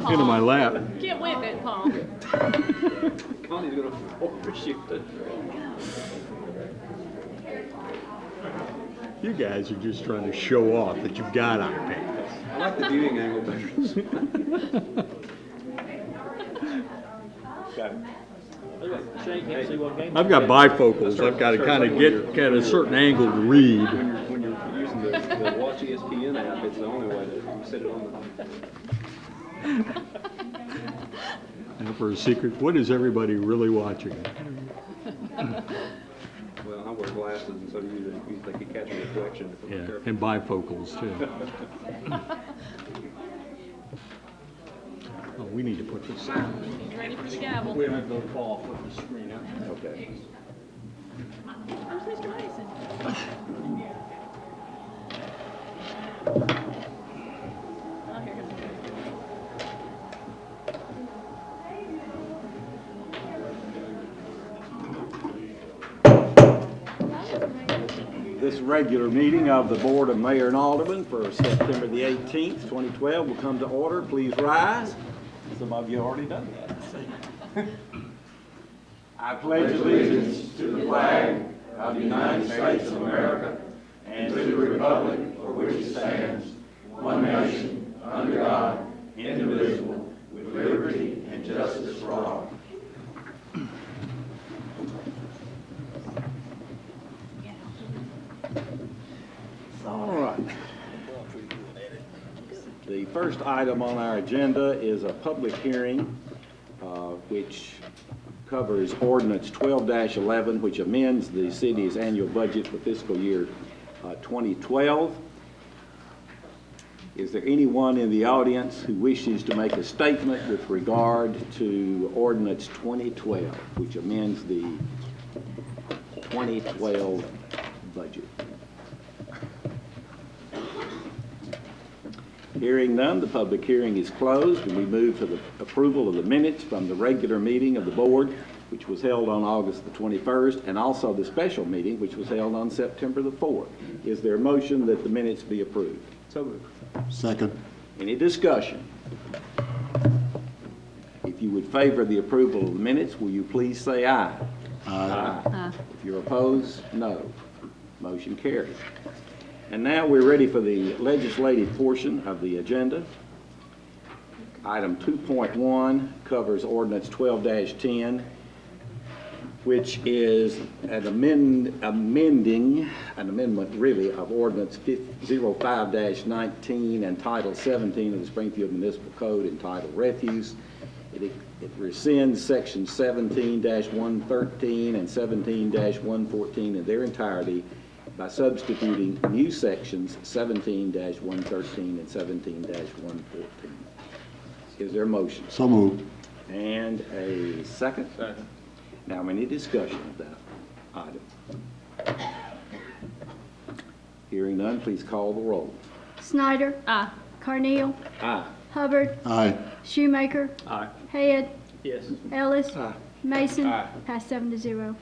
into my lap. Get with it, Paul. Connie's going to overshoot it. You guys are just trying to show off that you've got iPads. I like the viewing angle better. I've got bifocals. I've got to kind of get at a certain angle to read. When you're using the Watch ESPN app, it's the only way that you set it on the... Now for a secret, what is everybody really watching? Well, I wear glasses, and so they can catch a reflection if I'm Yeah, careful. and bifocals too. Oh, we need to put this on. He's ready for the gavel. We have to call for the screen up. Okay. Where's Mr. Mason? Oh, here he goes. This regular meeting of the Board of Mayor and Aldermen for September the 18th, 2012 will come to order. Please rise. Some of you have already done that. I pledge allegiance to the flag of the United States of America and to the republic for which it stands, one nation, under God, indivisible, with liberty and justice for all. All right. The first item on our agenda is a public hearing which covers Ordinance 12-11, which amends the city's annual budget for fiscal year 2012. Is there anyone in the audience who wishes to make a statement with regard to Ordinance 2012, which amends the 2012 budget? Hearing none, the public hearing is closed, and we move to the approval of the minutes from the regular meeting of the board, which was held on August the 21st, and also the special meeting, which was held on September the 4th. Is there a motion that the minutes be approved? So moved. Second. Any discussion? If you would favor the approval of the minutes, will you please say aye? Aye. If you're opposed, no. Motion carries. And now we're ready for the legislative portion of the agenda. Item 2.1 covers Ordinance 12-10, which is an amendment really of Ordinance 05-19 and Title 17 of the Springfield Municipal Code entitled Refuse. It rescinds Section 17-113 and 17-114 in their entirety by substituting new sections 17-113 and 17-114. Is there a motion? So moved. And a second? Second. Now, any discussion of that item? Hearing none, please call the roll. Snyder. Aye. Carneal. Aye. Hubbard. Aye. Shoemaker. Aye. Head. Yes. Ellis. Aye. Mason. Aye. Passed 7-0.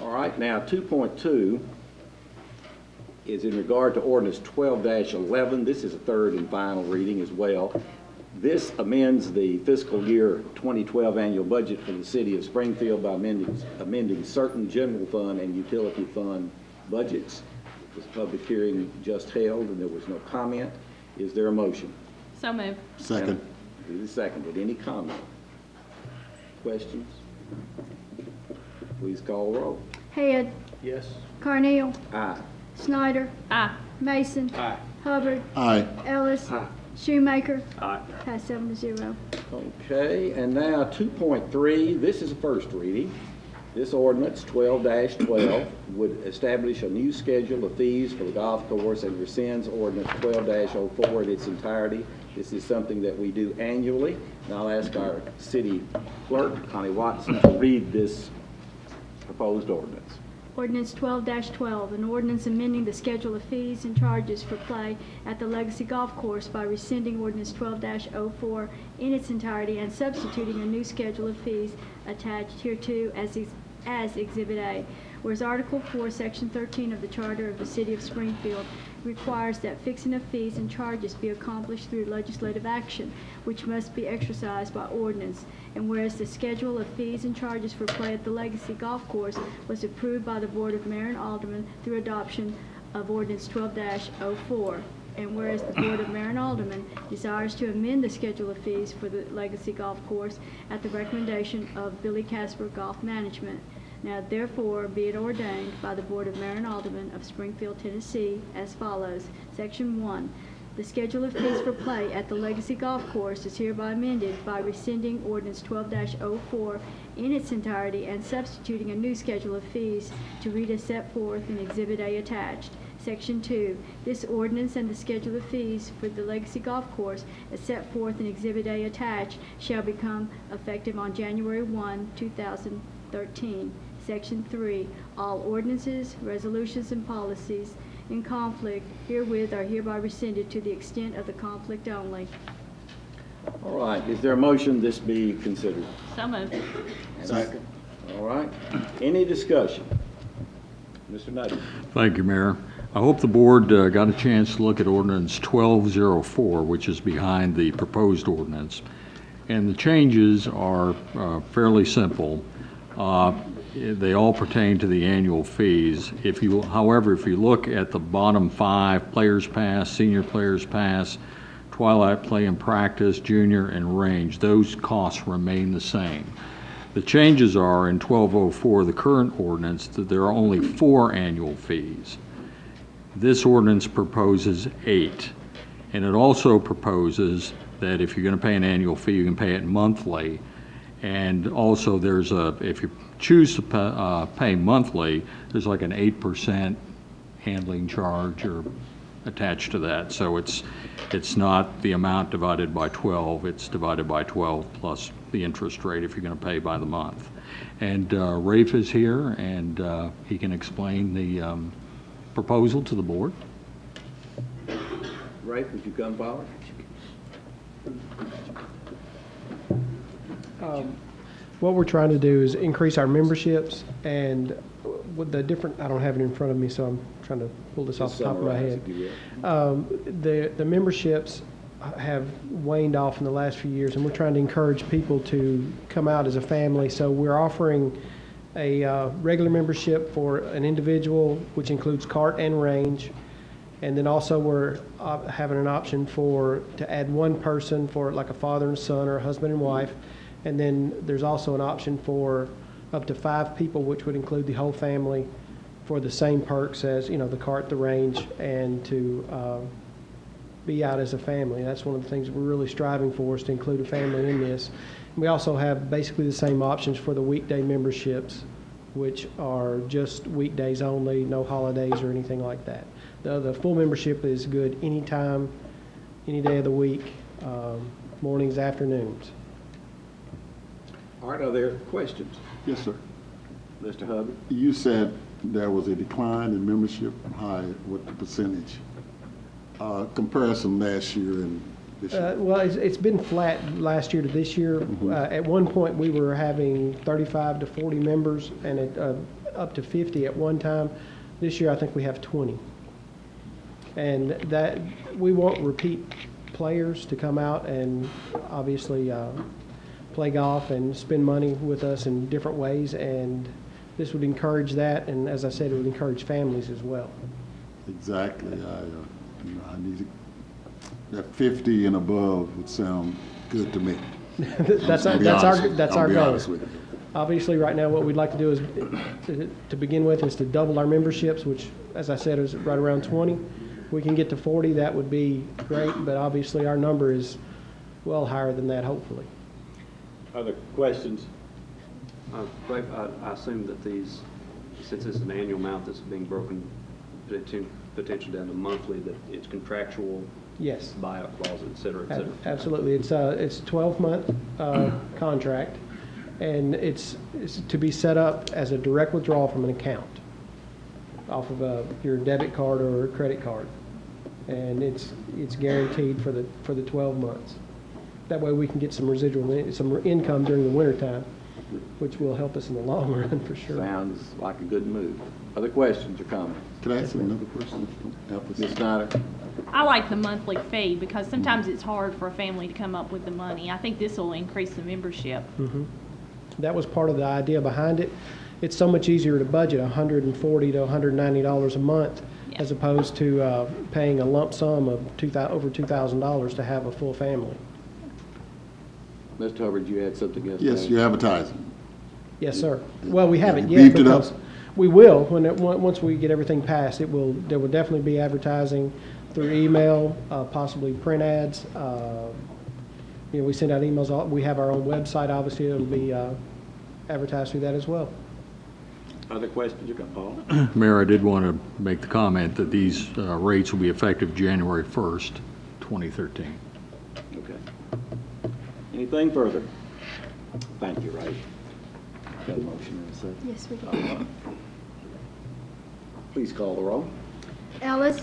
All right, now 2.2 is in regard to Ordinance 12-11. This is a third and final reading as well. This amends the fiscal year 2012 annual budget for the city of Springfield by amending certain general fund and utility fund budgets. This public hearing just held and there was no comment. Is there a motion? So moved. Second. Duly seconded. Any comment? Questions? Please call the roll. Head. Yes. Carneal. Aye. Snyder. Aye. Mason. Aye. Hubbard. Aye. Ellis. Aye. Shoemaker. Aye. Passed 7-0. Okay, and now 2.3, this is a first reading. This ordinance, 12-12, would establish a new schedule of fees for the golf course and rescinds ordinance 12-04 in its entirety. This is something that we do annually, and I'll ask our city clerk, Connie Watson, to read this proposed ordinance. Ordinance 12-12, an ordinance amending the schedule of fees and charges for play at the Legacy Golf Course by rescinding ordinance 12-04 in its entirety and substituting a new schedule of fees attached hereto as Exhibit A. Whereas Article 4, Section 13 of the Charter of the City of Springfield requires that fixing of fees and charges be accomplished through legislative action, which must be exercised by ordinance. And whereas the schedule of fees and charges for play at the Legacy Golf Course was approved by the Board of Mayor and Aldermen through adoption of Ordinance 12-04. And whereas the Board of Mayor and Aldermen desires to amend the schedule of fees for the Legacy Golf Course at the recommendation of Billy Casper Golf Management. Now therefore be it ordained by the Board of Mayor and Aldermen of Springfield, Tennessee, as follows. Section 1. The schedule of fees for play at the Legacy Golf Course is hereby amended by rescinding Ordinance 12-04 in its entirety and substituting a new schedule of fees to read as set forth in Exhibit A attached. Section 2. This ordinance and the schedule of fees for the Legacy Golf Course as set forth in Exhibit A attached shall become effective on January 1, 2013. Section 3. All ordinances, resolutions, and policies in conflict herewith are hereby rescinded to the extent of the conflict only. All right, is there a motion this be considered? So moved. Second. All right, any discussion? Mr. Knight? Thank you, Mayor. I hope the board got a chance to look at ordinance 1204, which is behind the proposed ordinance. And the changes are fairly simple. They all pertain to the annual fees. However, if you look at the bottom 5, Players Pass, Senior Players Pass, Twilight Play and Practice, Junior, and Range, those costs remain the same. The changes are in 1204, the current ordinance, that there are only 4 annual fees. This ordinance proposes 8. And it also proposes that if you're going to pay an annual fee, you can pay it monthly. And also if you choose to pay monthly, there's like an 8% handling charge or attached to that. So it's not the amount divided by 12, it's divided by 12 plus the interest rate if you're going to pay by the month. And Rafe is here, and he can explain the proposal to the board. Rafe, would you come forward? What we're trying to do is increase our memberships, and with the different, I don't have it in front of me, so I'm trying to pull this off the top of my head. The memberships have waned off in the last few years, and we're trying to encourage people to come out as a family. So we're offering a regular membership for an individual, which includes cart and range. And then also we're having an option to add one person for like a father and son or a husband and wife. And then there's also an option for up to 5 people, which would include the whole family for the same perks as, the cart, the range, and to be out as a family. That's one of the things we're really striving for, is to include a family in this. We also have basically the same options for the weekday memberships, which are just weekdays only, no holidays or anything like that. The full membership is good anytime, any day of the week, mornings, afternoons. All right, are there questions? Yes, sir. Mr. Hubbard? You said there was a decline in membership. What the percentage? Comparison last year and this year? Well, it's been flat last year to this year. At one point, we were having 35 to 40 members, and up to 50 at one time. This year, I think we have 20. And that we want repeat players to come out and obviously play golf and spend money with us in different ways, and this would encourage that, and as I said, it would encourage families as well. Exactly. I need that 50 and above would sound good to me. That's our goal. Obviously, right now, what we'd like to do is, to begin with, is to double our memberships, which, as I said, is right around 20. We can get to 40, that would be great, but obviously our number is well higher than that, hopefully. Other questions? Rafe, I assume that these, since it's an annual amount that's being broken potentially down to monthly, that it's contractual. Yes. Buyout clause, et cetera, et cetera. Absolutely. It's a 12-month contract, and it's to be set up as a direct withdrawal from an account off of your debit card or credit card, and it's guaranteed for the 12 months. That way we can get some residual income during the winter time. which will help us in the long run for sure. Sounds like a good move. Other questions or comments? Could I ask another question? Help us. Ms. Snyder? I like the monthly fee because sometimes it's hard for a family to come up with the money. I think this will increase the membership. That was part of the idea behind it. It's so much easier to budget $140 to $190 a month Yeah. as opposed to paying a lump sum of over $2,000 to have a full family. Mr. Hubbard, you had something else? Yes, you're advertising. Yes, sir. Well, we haven't You yet beefed it up? because we will once we get everything passed. There will definitely be advertising through email, possibly print ads. We send out emails. We have our own website. Obviously, it'll be advertised through that as well. Other questions? You got Paul? Mayor, I did want to make the comment that these rates will be effective January 1st, 2013. Okay. Anything further? Thank you, Ray. Got a motion and a second. Yes, we do. Please call the roll. Ellis.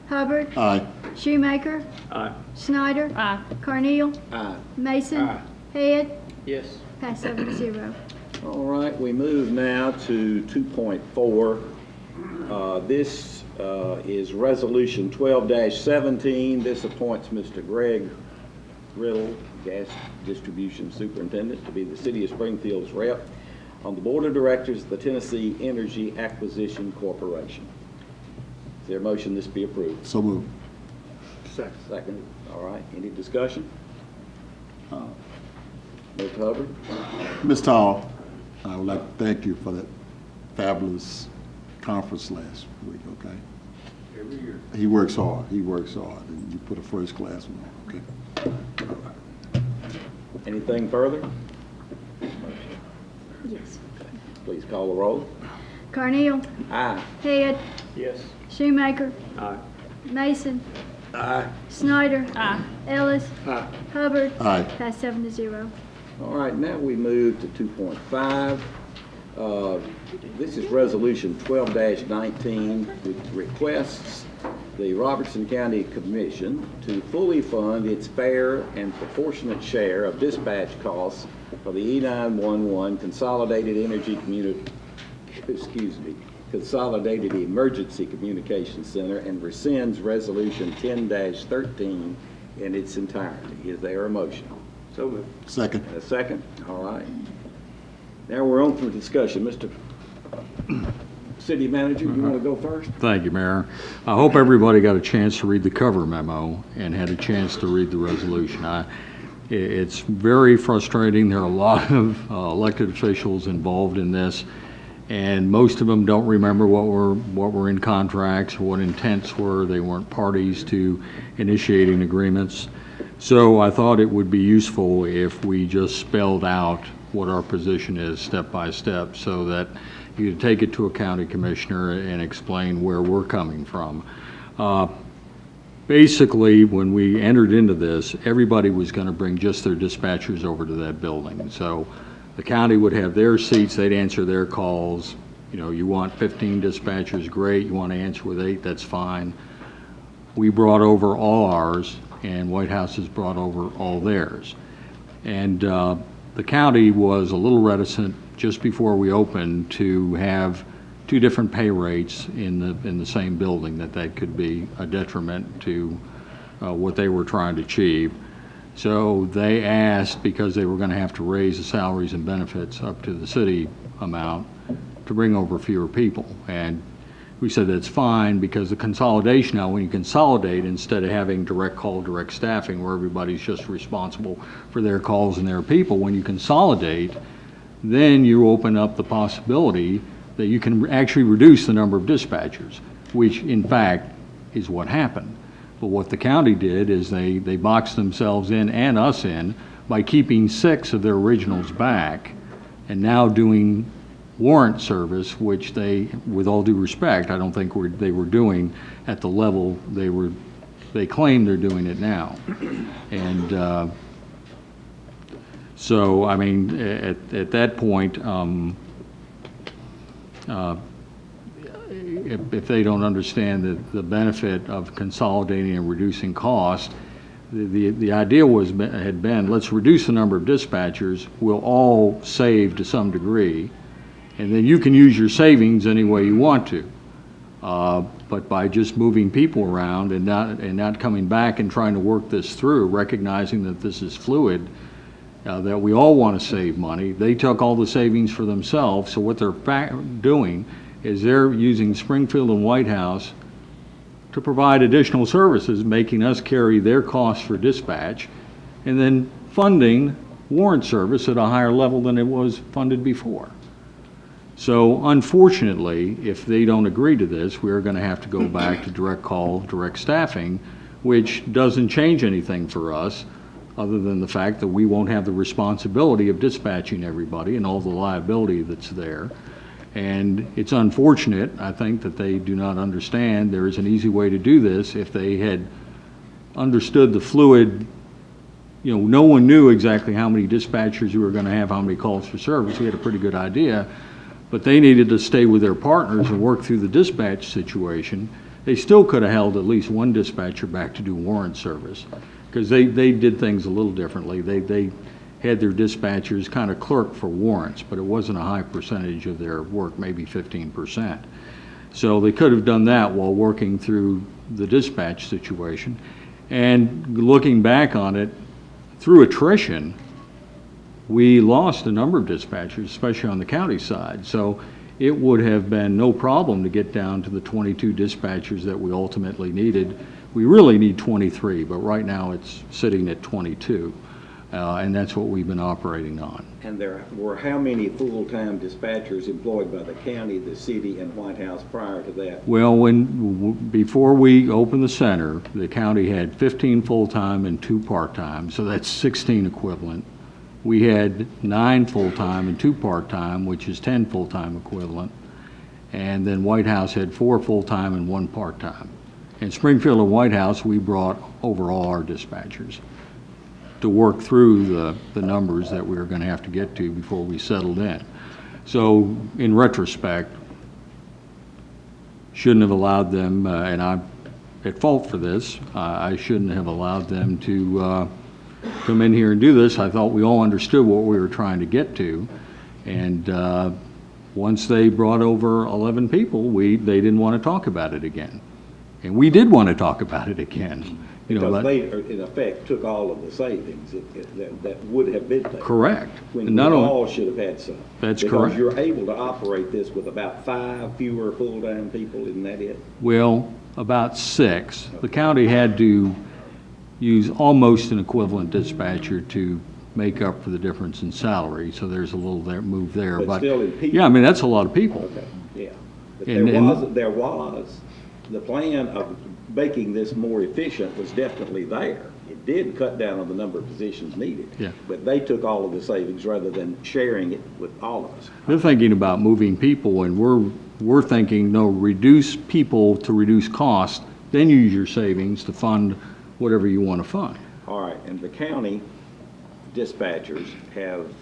Hubbard. Aye. Shoemaker. Aye. Schneider. Aye. Carneal. Aye. Mason. Head. Yes. Pass 7-0. All right, we move now to 2.4. This is Resolution 12-17. This appoints Mr. Greg Riddle, Gas Distribution Superintendent, to be the City of Springfield's rep on the Board of Directors of the Tennessee Energy Acquisition Corporation. Is there a motion this be approved? So moved. Second. All right, any discussion? Mr. Hubbard? Ms. Tall, I would like to thank you for that fabulous conference last week, okay? Every year. He works hard, and you put a first class one on, okay? All right. Anything further? Yes. Please call the roll. Carneal. Aye. Head. Yes. Shoemaker. Aye. Mason. Aye. Snyder. Aye. Ellis. Aye. Hubbard. Aye. Pass 7-0. All right, now we move to 2.5. This is Resolution 12-19, which requests the Robertson County Commission to fully fund its fair and proportionate share of dispatch costs for the E911 Consolidated Emergency Communications Center, and rescinds Resolution 10-13 in its entirety. Is there a motion? So moved. Second. A second? All right. Now we're on for discussion. Mr. City Manager, you want to go first? Thank you, Mayor. I hope everybody got a chance to read the cover memo and had a chance to read the resolution. It's very frustrating. There are a lot of elected officials involved in this, and most of them don't remember what were in contracts or what intents were. They weren't parties to initiating agreements. So I thought it would be useful if we just spelled out what our position is step by step, so that you could take it to a county commissioner and explain where we're coming from. Basically, when we entered into this, everybody was going to bring just their dispatchers over to that building. So the county would have their seats, they'd answer their calls. You know, you want 15 dispatchers, great. You want to answer with 8, that's fine. We brought over all ours, and White House has brought over all theirs. And the county was a little reticent just before we opened to have 2 different pay rates in the same building, that could be a detriment to what they were trying to achieve. So they asked, because they were going to have to raise the salaries and benefits up to the city amount, to bring over fewer people. And we said that's fine, because the consolidation now, when you consolidate, instead of having direct call, direct staffing, where everybody's just responsible for their calls and their people, when you consolidate, then you open up the possibility that you can actually reduce the number of dispatchers, which in fact is what happened. But what the county did is they boxed themselves in and us in by keeping 6 of their originals back and now doing warrant service, which they, with all due respect, I don't think they were doing at the level they claim they're doing it now. And so, I mean, at that point, if they don't understand the benefit of consolidating and reducing cost, the idea had been, let's reduce the number of dispatchers, we'll all save to some degree, and then you can use your savings any way you want to. But by just moving people around and not coming back and trying to work this through, recognizing that this is fluid, that we all want to save money, they took all the savings for themselves. So what they're doing is they're using Springfield and White House to provide additional services, making us carry their costs for dispatch, and then funding warrant service at a higher level than it was funded before. So unfortunately, if they don't agree to this, we're going to have to go back to direct call, direct staffing, which doesn't change anything for us, other than the fact that we won't have the responsibility of dispatching everybody and all the liability that's there. And it's unfortunate, I think, that they do not understand there is an easy way to do this. If they had understood the fluid, no one knew exactly how many dispatchers you were going to have, how many calls for service. We had a pretty good idea, but they needed to stay with their partners and work through the dispatch situation. They still could have held at least one dispatcher back to do warrant service, because they did things a little differently. They had their dispatchers kind of clerk for warrants, but it wasn't a high percentage of their work, maybe 15%. So they could have done that while working through the dispatch situation. And looking back on it, through attrition, we lost a number of dispatchers, especially on the county side. So it would have been no problem to get down to the 22 dispatchers that we ultimately needed. We really need 23, but right now it's sitting at 22. And that's what we've been operating on. And there were how many full-time dispatchers employed by the county, the city, and White House prior to that? Well, before we opened the center, the county had 15 full-time and 2 part-time, so that's 16 equivalent. We had 9 full-time and 2 part-time, which is 10 full-time equivalent. And then White House had 4 full-time and 1 part-time. In Springfield and White House, we brought over all our dispatchers to work through the numbers that we were going to have to get to before we settled in. So in retrospect, shouldn't have allowed them, and I'm at fault for this, I shouldn't have allowed them to come in here and do this. I thought we all understood what we were trying to get to, and once they brought over 11 people, they didn't want to talk about it again. And we did want to talk about it again. Because they, in effect, took all of the savings that would have been there. Correct. When we all should have had some. That's because correct. You're able to operate this with about 5 fewer full-time people, isn't that it? Well, about 6. The county had to use almost an equivalent dispatcher to make up for the difference in salary, so there's a little move there. But still in people. Yeah, I mean, that's a lot of people. Okay, yeah. But And- there was, the plan of making this more efficient was definitely there. It did cut down on the number of positions needed. Yeah. But they took all of the savings rather than sharing it with all of us. They're thinking about moving people, and we're thinking, no, reduce people to reduce cost, then use your savings to fund whatever you want to fund. All right, and the county dispatchers have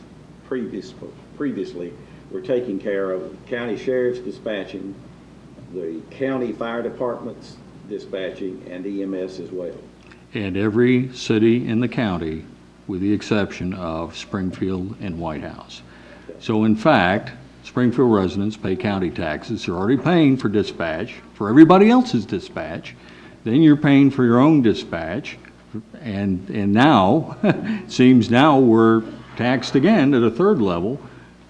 previously were taking care of county sheriff's dispatching, the county fire department's dispatching, and EMS as well. And every city in the county, with the exception of Springfield and White House. So in fact, Springfield residents pay county taxes. They're already paying for dispatch, for everybody else's dispatch. Then you're paying for your own dispatch. And now, it seems now we're taxed again at a third level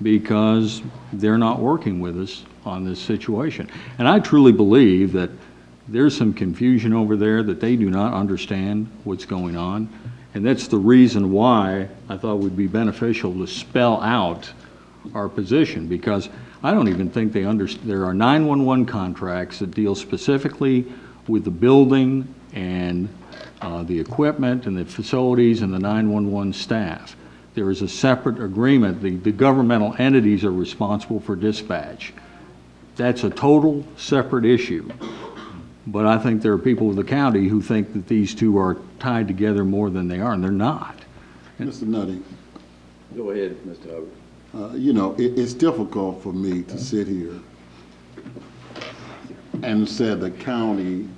because they're not working with us on this situation. And I truly believe that there's some confusion over there, that they do not understand what's going on. And that's the reason why I thought it would be beneficial to spell out our position, because I don't even think they understand. There are 911 contracts that deal specifically with the building and the equipment and the facilities and the 911 staff. There is a separate agreement. The governmental entities are responsible for dispatch. That's a total separate issue. But I think there are people with the county who think that these two are tied together more than they are, and they're not. Mr. Nutting, Go ahead, Mr. Hubbard. it's difficult for me to sit here and say the county,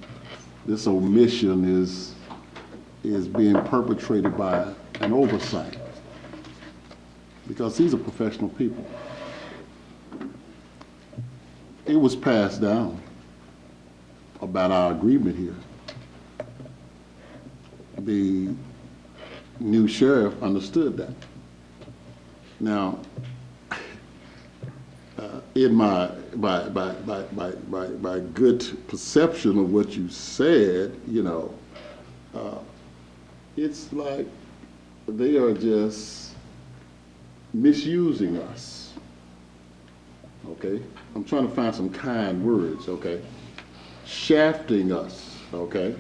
this omission is is being perpetrated by an oversight, because these are professional people. It was passed down about our agreement here. The new sheriff understood that. Now, in my good perception of what you said, it's like they are just misusing us. Okay, I'm trying to find some kind words. Okay, shafting us. Okay,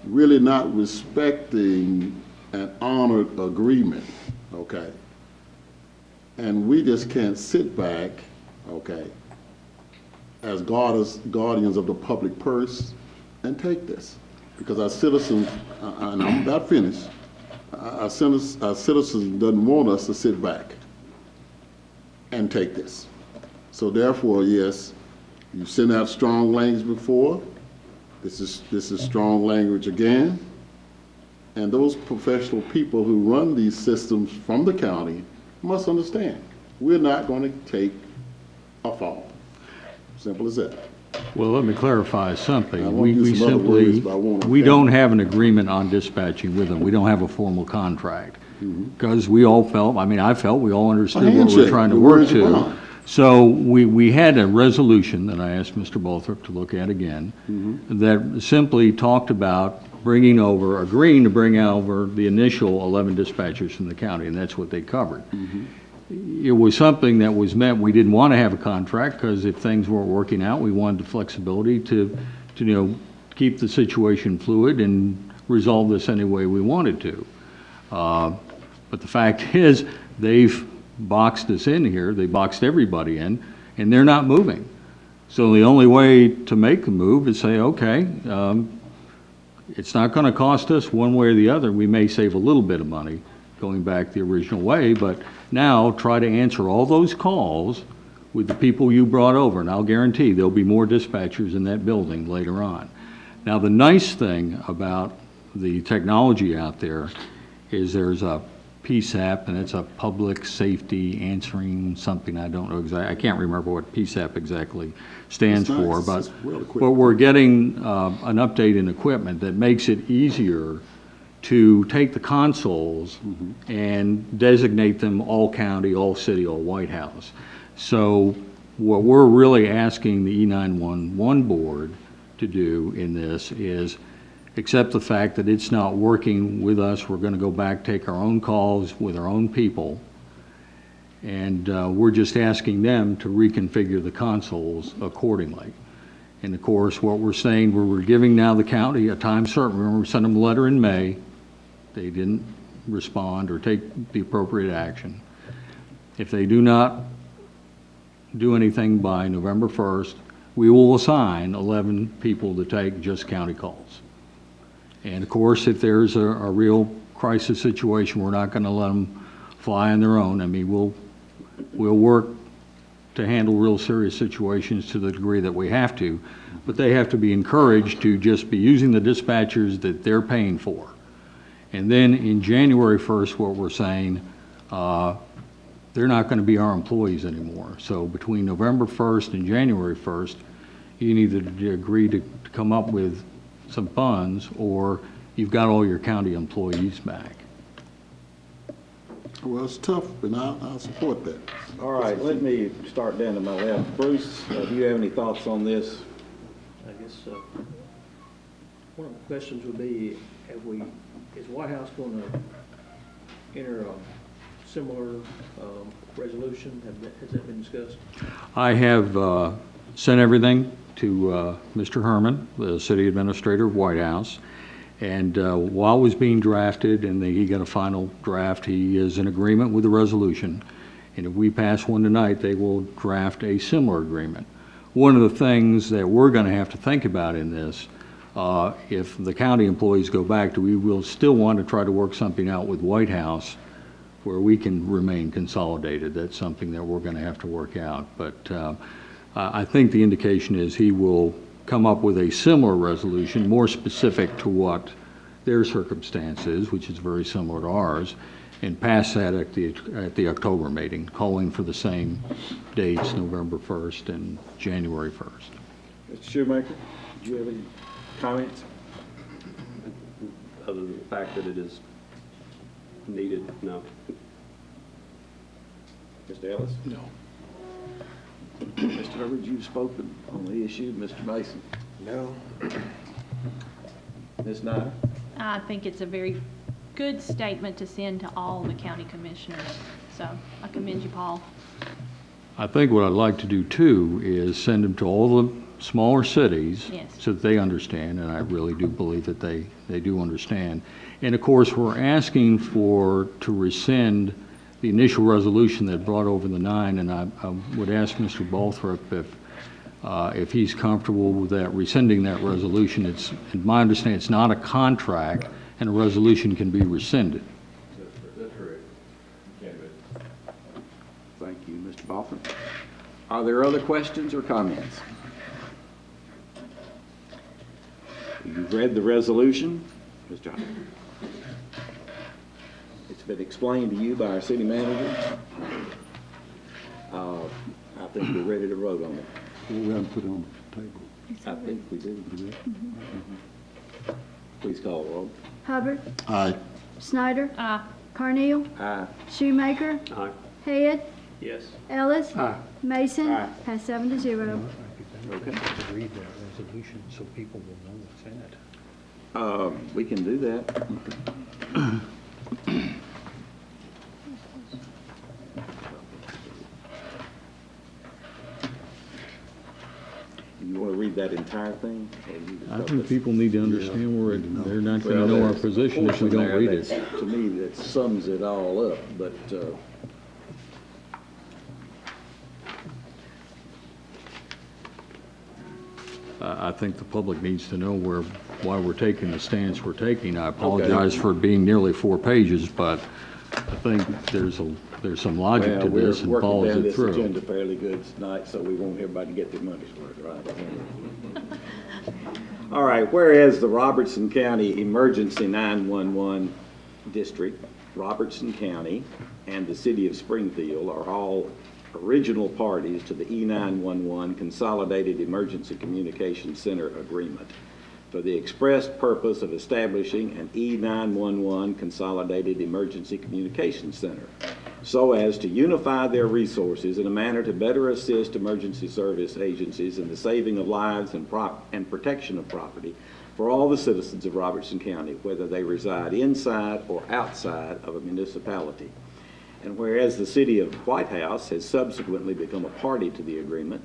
really not respecting an honored agreement. Okay. And we just can't sit back, okay, as guardians of the public purse and take this. Because our citizens, and I'm about finished, our citizens doesn't want us to sit back and take this. So therefore, yes, you sent out strong language before. This is strong language again. And those professional people who run these systems from the county must understand, we're not going to take a fall. Simple as that. Well, let me clarify I something. won't We use some other words, simply, but I won't we offend. don't have an agreement on dispatching with them. We don't have a formal contract. Because we all felt, I felt we all understood what we were handshake, trying to the work words are to. gone. So we had a resolution that I asked Mr. Bolthrope to look at again, that simply talked about agreeing to bring over the initial 11 dispatchers from the county, and that's what they covered. It was something that was meant, we didn't want to have a contract, because if things weren't working out, we wanted the flexibility to keep the situation fluid and resolve this any way we wanted to. But the fact is, they've boxed us in here, they boxed everybody in, and they're not moving. So the only way to make a move is say, okay, it's not going to cost us one way or the other. We may save a little bit of money going back the original way, but now try to answer all those calls with the people you brought over, and I'll guarantee there'll be more dispatchers in that building later on. Now, the nice thing about the technology out there is there's a PSAP, and it's a public safety answering something. I don't know exactly. I can't remember what PSAP exactly stands It's nice. for, but It's well equipped. we're getting an update in equipment that makes it easier to take the consoles and designate them all county, all city, all White House. So what we're really asking the E911 board to do in this is accept the fact that it's not working with us. We're going to go back, take our own calls with our own people, and we're just asking them to reconfigure the consoles accordingly. And of course, what we're saying, we're giving now the county a time certain. Remember, we sent them a letter in May. They didn't respond or take the appropriate action. If they do not do anything by November 1st, we will assign 11 people to take just county calls. And of course, if there's a real crisis situation, we're not going to let them fly on their own. We'll work to handle real serious situations to the degree that we have to, but they have to be encouraged to just be using the dispatchers that they're paying for. And then in January 1st, what we're saying, they're not going to be our employees anymore. So between November 1st and January 1st, you need to agree to come up with some funds, or you've got all your county employees back. Well, it's tough, and I'll support that. All right, let me start down to my left. Bruce, do you have any thoughts on this? I guess one of the questions would be, is White House going to enter a similar resolution? Has that been discussed? I have sent everything to Mr. Herman, the city administrator of White House, and while it was being drafted and he got a final draft, he is in agreement with the resolution, and if we pass one tonight, they will draft a similar agreement. One of the things that we're going to have to think about in this, if the county employees go back, we will still want to try to work something out with White House where we can remain consolidated. That's something that we're going to have to work out. But I think the indication is he will come up with a similar resolution, more specific to what their circumstances, which is very similar to ours, and pass that at the October meeting, calling for the same dates, November 1st and January 1st. Mr. Shoemaker, do you have any comments? Other than the fact that it is needed, no. Mr. Ellis? No. Mr. Hubbard, you've spoken on the issue. Mr. Mason? No. Ms. Snyder? I think it's a very good statement to send to all the county commissioners. So I commend you, Paul. I think what I'd like to do too is send them to all the smaller cities. Yes. So that they understand, and I really do believe that they do understand. And of course, we're asking to rescind the initial resolution that brought over the 9, and I would ask Mr. Balthrop if he's comfortable with that, rescinding that resolution. It's, in my understanding, it's not a contract, and a resolution can be rescinded. That's correct. Thank you, Mr. Balthrop. Are there other questions or comments? You've read the resolution, Mr. Hubbard. It's been explained to you by our city manager. I think we're ready to vote on it. We haven't put it on the table. I think we do. Please call the roll. Hubbard, Aye. Snyder, Aye. Carneal, Aye. Shoemaker, Aye. Head, Yes. Ellis, Mason, Aye. pass 7-0. Okay. To read that resolution so people will know what's in it. We can do that. You want to read that entire thing? Or you just I got think the- people need to understand they're not going Well, to know our there's a position if we portion don't there read it. that's- To me, that sums it all up, but, I think the public needs to know why we're taking the stance we're taking. I apologize for it being nearly 4 pages, but I think there's some logic well, to we're this and working follows down it this through. agenda fairly good tonight, so we want everybody to get their money's worth, right? All right, whereas the Robertson County Emergency 911 District, Robertson County, and the City of Springfield are all original parties to the E911 Consolidated Emergency Communication Center Agreement for the express purpose of establishing an E911 Consolidated Emergency Communication Center so as to unify their resources in a manner to better assist emergency service agencies in the saving of lives and protection of property for all the citizens of Robertson County, whether they reside inside or outside of a municipality. And whereas the City of White House has subsequently become a party to the agreement,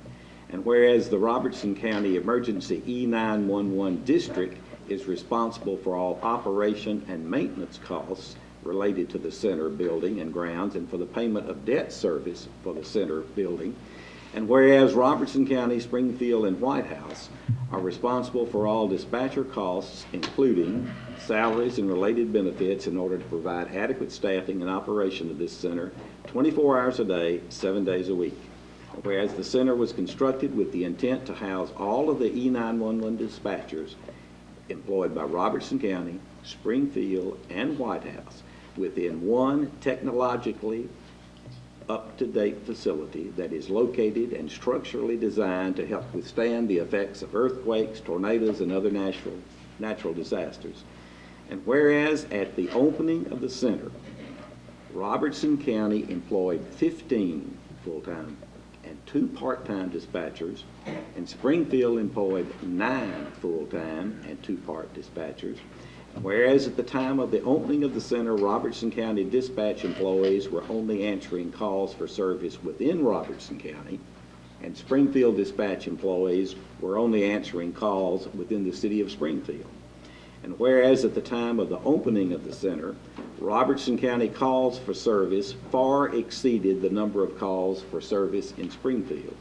and whereas the Robertson County Emergency E911 District is responsible for all operation and maintenance costs related to the center building and grounds and for the payment of debt service for the center building, and whereas Robertson County, Springfield, and White House are responsible for all dispatcher costs, including salaries and related benefits, in order to provide adequate staffing and operation of this center 24 hours a day, 7 days a week. Whereas the center was constructed with the intent to house all of the E911 dispatchers employed by Robertson County, Springfield, and White House within one technologically up-to-date facility that is located and structurally designed to help withstand the effects of earthquakes, tornadoes, and other natural disasters. And whereas at the opening of the center, Robertson County employed 15 full-time and 2 part-time dispatchers, and Springfield employed 9 full-time and 2 part dispatchers. Whereas at the time of the opening of the center, Robertson County dispatch employees were only answering calls for service within Robertson County, and Springfield dispatch employees were only answering calls within the City of Springfield. And whereas at the time of the opening of the center, Robertson County calls for service far exceeded the number of calls for service in Springfield.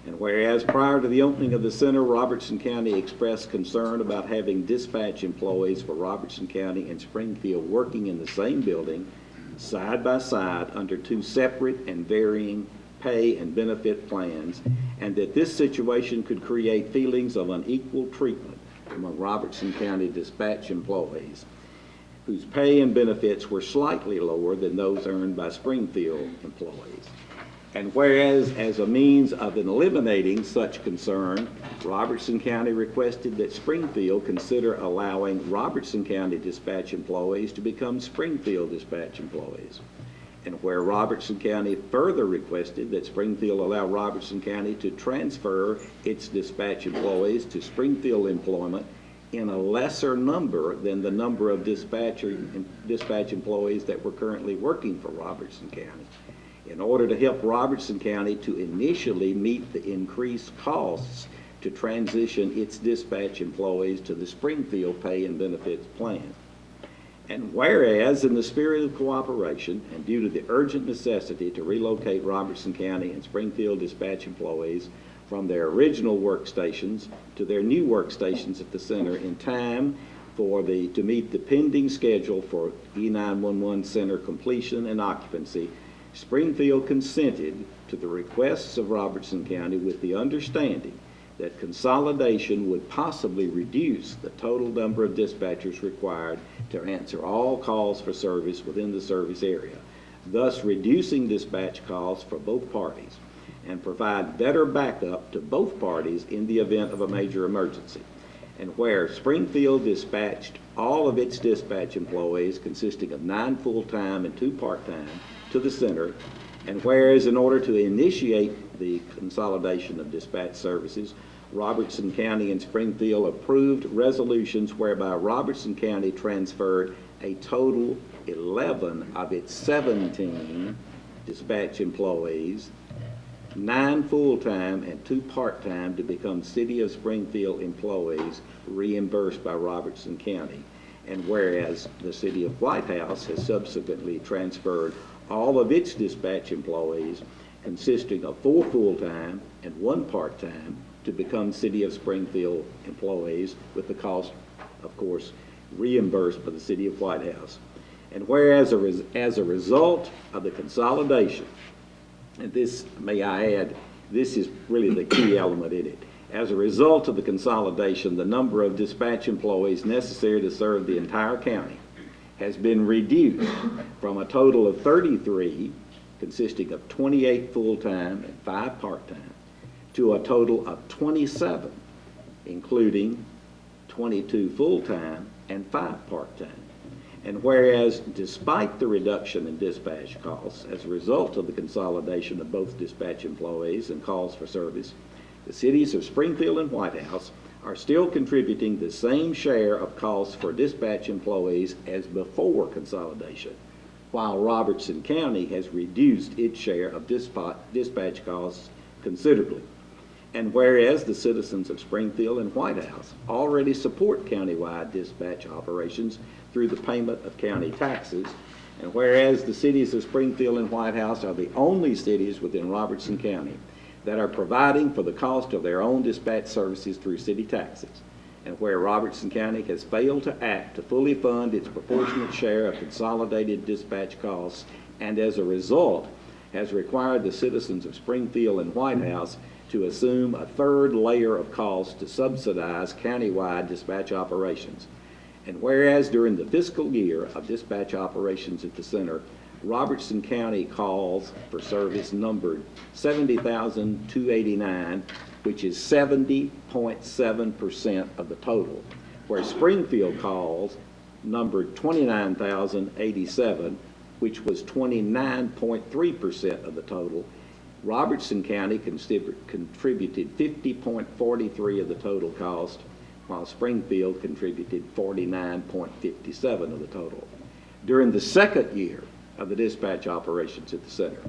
And whereas prior to the opening of the center, Robertson County expressed concern about having dispatch employees for Robertson County and Springfield working in the same building, side by side under 2 separate and varying pay and benefit plans, and that this situation could create feelings of unequal treatment among Robertson County dispatch employees. whose pay and benefits were slightly lower than those earned by Springfield employees. And whereas, as a means of eliminating such concern, Robertson County requested that Springfield consider allowing Robertson County dispatch employees to become Springfield dispatch employees. And where Robertson County further requested that Springfield allow Robertson County to transfer its dispatch employees to Springfield employment in a lesser number than the number of dispatch employees that were currently working for Robertson County, in order to help Robertson County to initially meet the increased costs to transition its dispatch employees to the Springfield pay and benefits plan. And whereas, in the spirit of cooperation and due to the urgent necessity to relocate Robertson County and Springfield dispatch employees from their original workstations to their new workstations at the center in time to meet the pending schedule for E911 center completion and occupancy, Springfield consented to the requests of Robertson County with the understanding that consolidation would possibly reduce the total number of dispatchers required to answer all calls for service within the service area, thus reducing dispatch costs for both parties, and provide better backup to both parties in the event of a major emergency. And where Springfield dispatched all of its dispatch employees, consisting of 9 full-time and 2 part-time, to the center, and whereas in order to initiate the consolidation of dispatch services, Robertson County and Springfield approved resolutions whereby Robertson County transferred a total 11 of its 17 dispatch employees, 9 full-time and 2 part-time, to become City of Springfield employees reimbursed by Robertson County. And whereas the City of White House has subsequently transferred all of its dispatch employees, consisting of 4 full-time and 1 part-time, to become City of Springfield employees, with the cost, of course, reimbursed by the City of White House. And whereas as a result of the consolidation, and this, may I add, this is really the key element in it. As a result of the consolidation, the number of dispatch employees necessary to serve the entire county has been reduced from a total of 33, consisting of 28 full-time and 5 part-time, to a total of 27, including 22 full-time and 5 part-time. And whereas, despite the reduction in dispatch costs as a result of the consolidation of both dispatch employees and calls for service, the cities of Springfield and White House are still contributing the same share of costs for dispatch employees as before consolidation, while Robertson County has reduced its share of dispatch costs considerably. And whereas the citizens of Springfield and White House already support countywide dispatch operations through the payment of county taxes, and whereas the cities of Springfield and White House are the only cities within Robertson County that are providing for the cost of their own dispatch services through city taxes, and where Robertson County has failed to act to fully fund its proportionate share of consolidated dispatch costs, and as a result has required the citizens of Springfield and White House to assume a third layer of costs to subsidize countywide dispatch operations. And whereas during the fiscal year of dispatch operations at the center, Robertson County calls for service numbered 70,289, which is 70.7% of the total, where Springfield calls numbered 29,087, which was 29.3% of the total. Robertson County contributed 50.43 of the total cost, while Springfield contributed 49.57 of the total. During the second year of the dispatch operations at the center,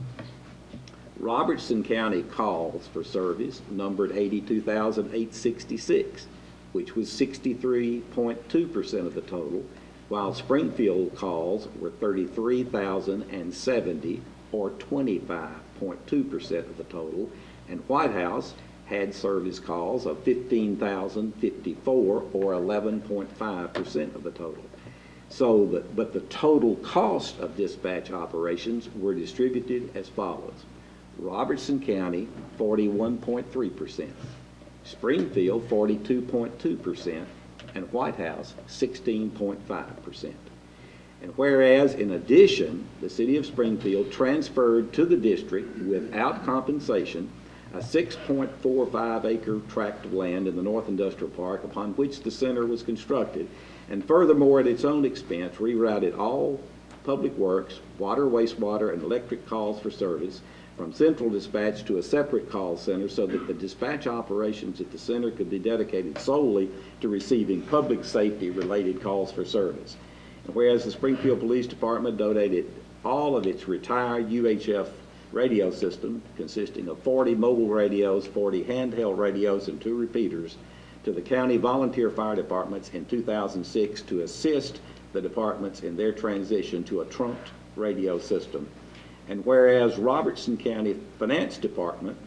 Robertson County calls for service numbered 82,866, which was 63.2% of the total, while Springfield calls were 33,070, or 25.2% of the total, and White House had service calls of 15,054, or 11.5% of the total. But the total cost of dispatch operations were distributed as follows: Robertson County, 41.3%, Springfield, 42.2%, and White House, 16.5%. And whereas, in addition, the city of Springfield transferred to the district without compensation a 6.45 acre tract of land in the North Industrial Park upon which the center was constructed, and furthermore, at its own expense, rerouted all public works, water, wastewater, and electric calls for service from central dispatch to a separate call center so that the dispatch operations at the center could be dedicated solely to receiving public safety related calls for service. And whereas the Springfield Police Department donated all of its retired UHF radio system, consisting of 40 mobile radios, 40 handheld radios, and 2 repeaters, to the county volunteer fire departments in 2006 to assist the departments in their transition to a trunked radio system. And whereas Robertson County Finance Department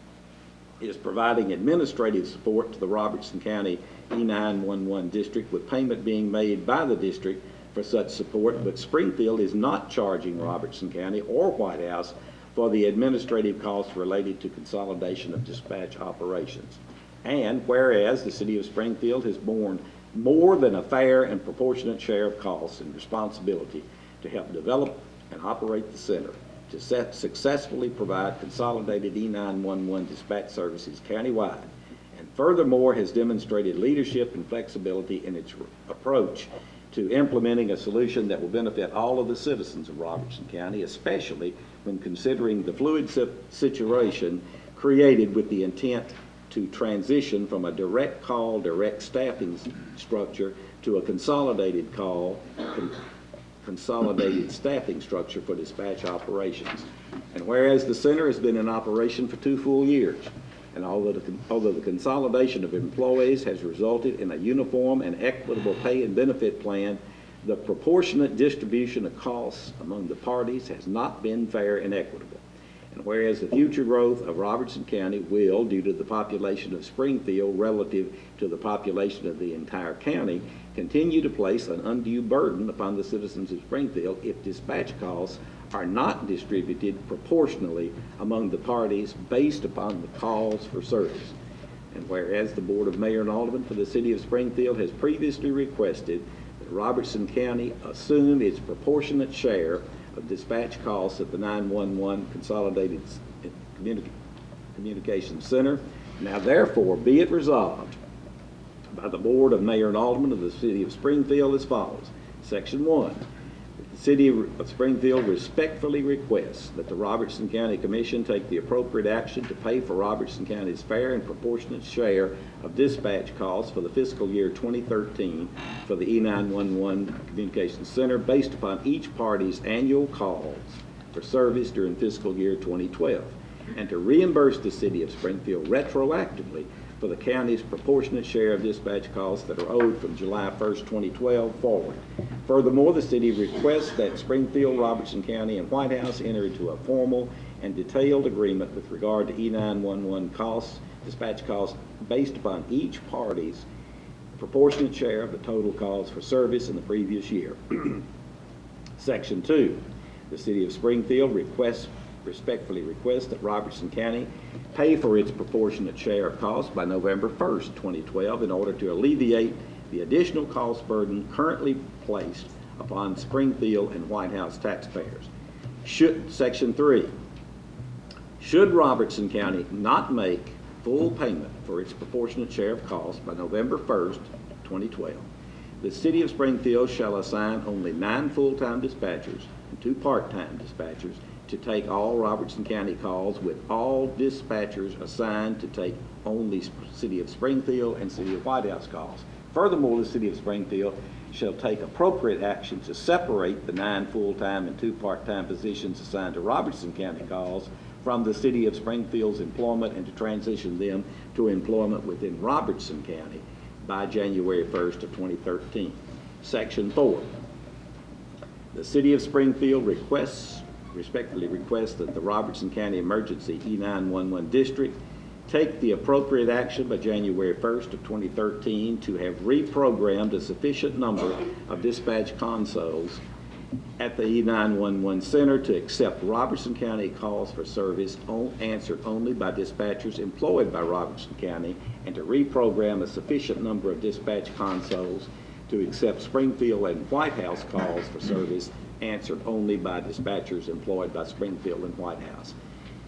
is providing administrative support to the Robertson County E911 district, with payment being made by the district for such support, but Springfield is not charging Robertson County or White House for the administrative costs related to consolidation of dispatch operations. And whereas the city of Springfield has borne more than a fair and proportionate share of costs and responsibility to help develop and operate the center, to successfully provide consolidated E911 dispatch services countywide, and furthermore has demonstrated leadership and flexibility in its approach to implementing a solution that will benefit all of the citizens of Robertson County, especially when considering the fluid situation created with the intent to transition from a direct call, direct staffing structure to a consolidated call, consolidated staffing structure for dispatch operations. And whereas the center has been in operation for 2 full years, and although the consolidation of employees has resulted in a uniform and equitable pay and benefit plan, the proportionate distribution of costs among the parties has not been fair and equitable. And whereas the future growth of Robertson County will, due to the population of Springfield relative to the population of the entire county, continue to place an undue burden upon the citizens of Springfield if dispatch costs are not distributed proportionally among the parties based upon the calls for service. And whereas the Board of Mayor and Aldermen for the City of Springfield has previously requested that Robertson County assume its proportionate share of dispatch costs at the 911 Consolidated Communications Center, now therefore be it resolved by the Board of Mayor and Aldermen of the City of Springfield as follows. Section 1. The City of Springfield respectfully requests that the Robertson County Commission take the appropriate action to pay for Robertson County's fair and proportionate share of dispatch costs for the fiscal year 2013 for the E911 Communications Center based upon each party's annual calls for service during fiscal year 2012, and to reimburse the City of Springfield retroactively for the county's proportionate share of dispatch costs that are owed from July 1st, 2012 forward. Furthermore, the city requests that Springfield, Robertson County, and White House enter into a formal and detailed agreement with regard to E911 costs, dispatch costs, based upon each party's proportionate share of the total calls for service in the previous year. Section 2. The City of Springfield respectfully requests that Robertson County pay for its proportionate share of costs by November 1st, 2012 in order to alleviate the additional cost burden currently placed upon Springfield and White House taxpayers. Section 3. Should Robertson County not make full payment for its proportionate share of costs by November 1st, 2012, the City of Springfield shall assign only 9 full-time dispatchers and 2 part-time dispatchers to take all Robertson County calls, with all dispatchers assigned to take only City of Springfield and City of White House calls. Furthermore, the City of Springfield shall take appropriate action to separate the 9 full-time and 2 part-time positions assigned to Robertson County calls from the City of Springfield's employment and to transition them to employment within Robertson County by January 1st of 2013. Section 4. The City of Springfield respectfully requests that the Robertson County Emergency E911 District take the appropriate action by January 1st of 2013 to have reprogrammed a sufficient number of dispatch consoles at the E911 Center to accept Robertson County calls for service answered only by dispatchers employed by Robertson County, and to reprogram a sufficient number of dispatch consoles to accept Springfield and White House calls for service answered only by dispatchers employed by Springfield and White House.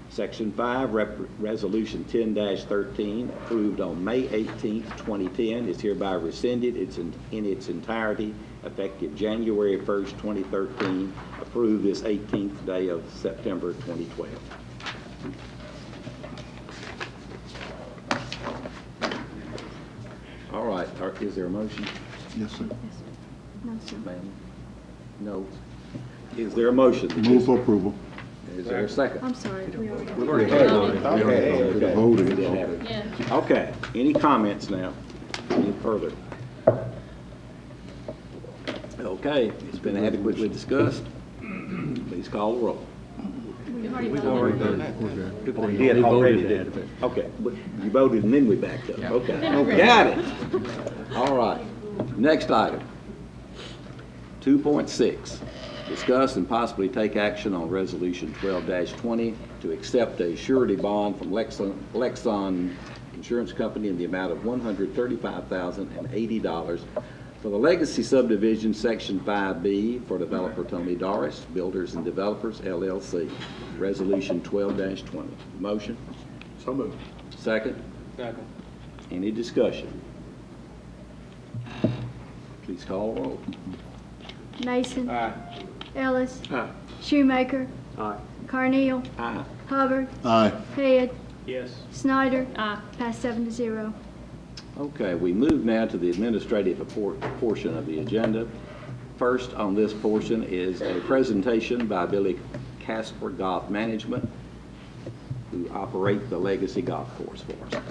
Section 5, Resolution 10-13, approved on May 18, 2010, is hereby rescinded in its entirety, effective January 1st, 2013, approved this 18th day of September 2012. All right, is there a motion? Yes, sir. No, sir. Ma'am? No. Is there a motion? Move for approval. Is there a second? I'm sorry, we already. We've already had it. Okay. Voted. We did have it. Yeah. Okay, any comments now? Any further? Okay, it's been adequately discussed. Please call the roll. We've already We're good. People We did already, voted ahead did of it. Okay, but you voted and then we backed up. Okay, got it. All right, next item. 2.6, discuss and possibly take action on Resolution 12-20 to accept a surety bond from Lexon Insurance Company in the amount of $135,080 for the Legacy Subdivision, Section 5B, for developer Tony Doris, Builders and Developers, LLC. Resolution 12-20. Motion? So moved. Second? Second. Any discussion? Please call the roll. Mason. Aye. Ellis. Aye. Shoemaker. Aye. Carneal. Aye. Hubbard. Aye. Head. Yes. Snyder. Aye. Passed 7-0. Okay, we move now to the administrative portion of the agenda. First on this portion is a presentation by Billy Casper Golf Management, who operate the Legacy Golf Course for us.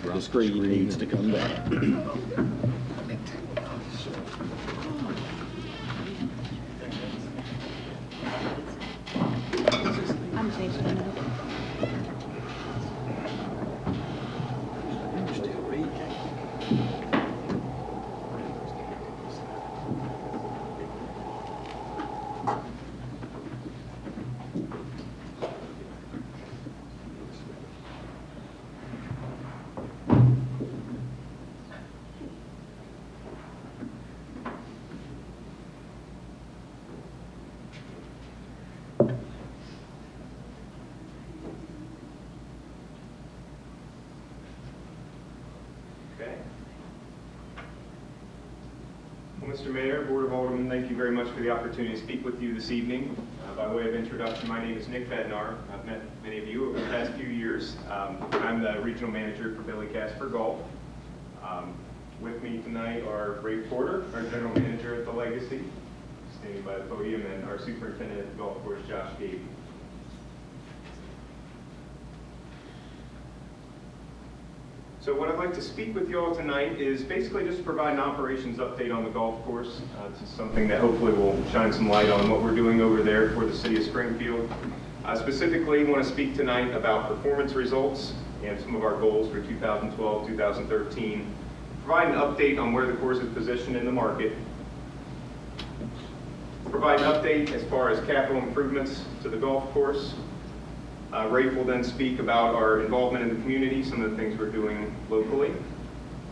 The screen needs to come down. I'm changing it. Okay. Well, Mr. Mayor, Board of Aldermen, thank you very much for the opportunity to speak with you this evening. By way of introduction, my name is Nick Bednar. I've met many of you over the past few years. I'm the regional manager for Billy Casper Golf. With me tonight are Ray Porter, our general manager at the Legacy, standing by the podium, and our superintendent at the golf course, Josh Gavey. So what I'd like to speak with you all tonight is basically just to provide an operations update on the golf course. This is something that hopefully will shine some light on what we're doing over there for the city of Springfield. Specifically, I want to speak tonight about performance results and some of our goals for 2012, 2013. Provide an update on where the course is positioned in the market. Provide an update as far as capital improvements to the golf course. Rafe will then speak about our involvement in the community, some of the things we're doing locally,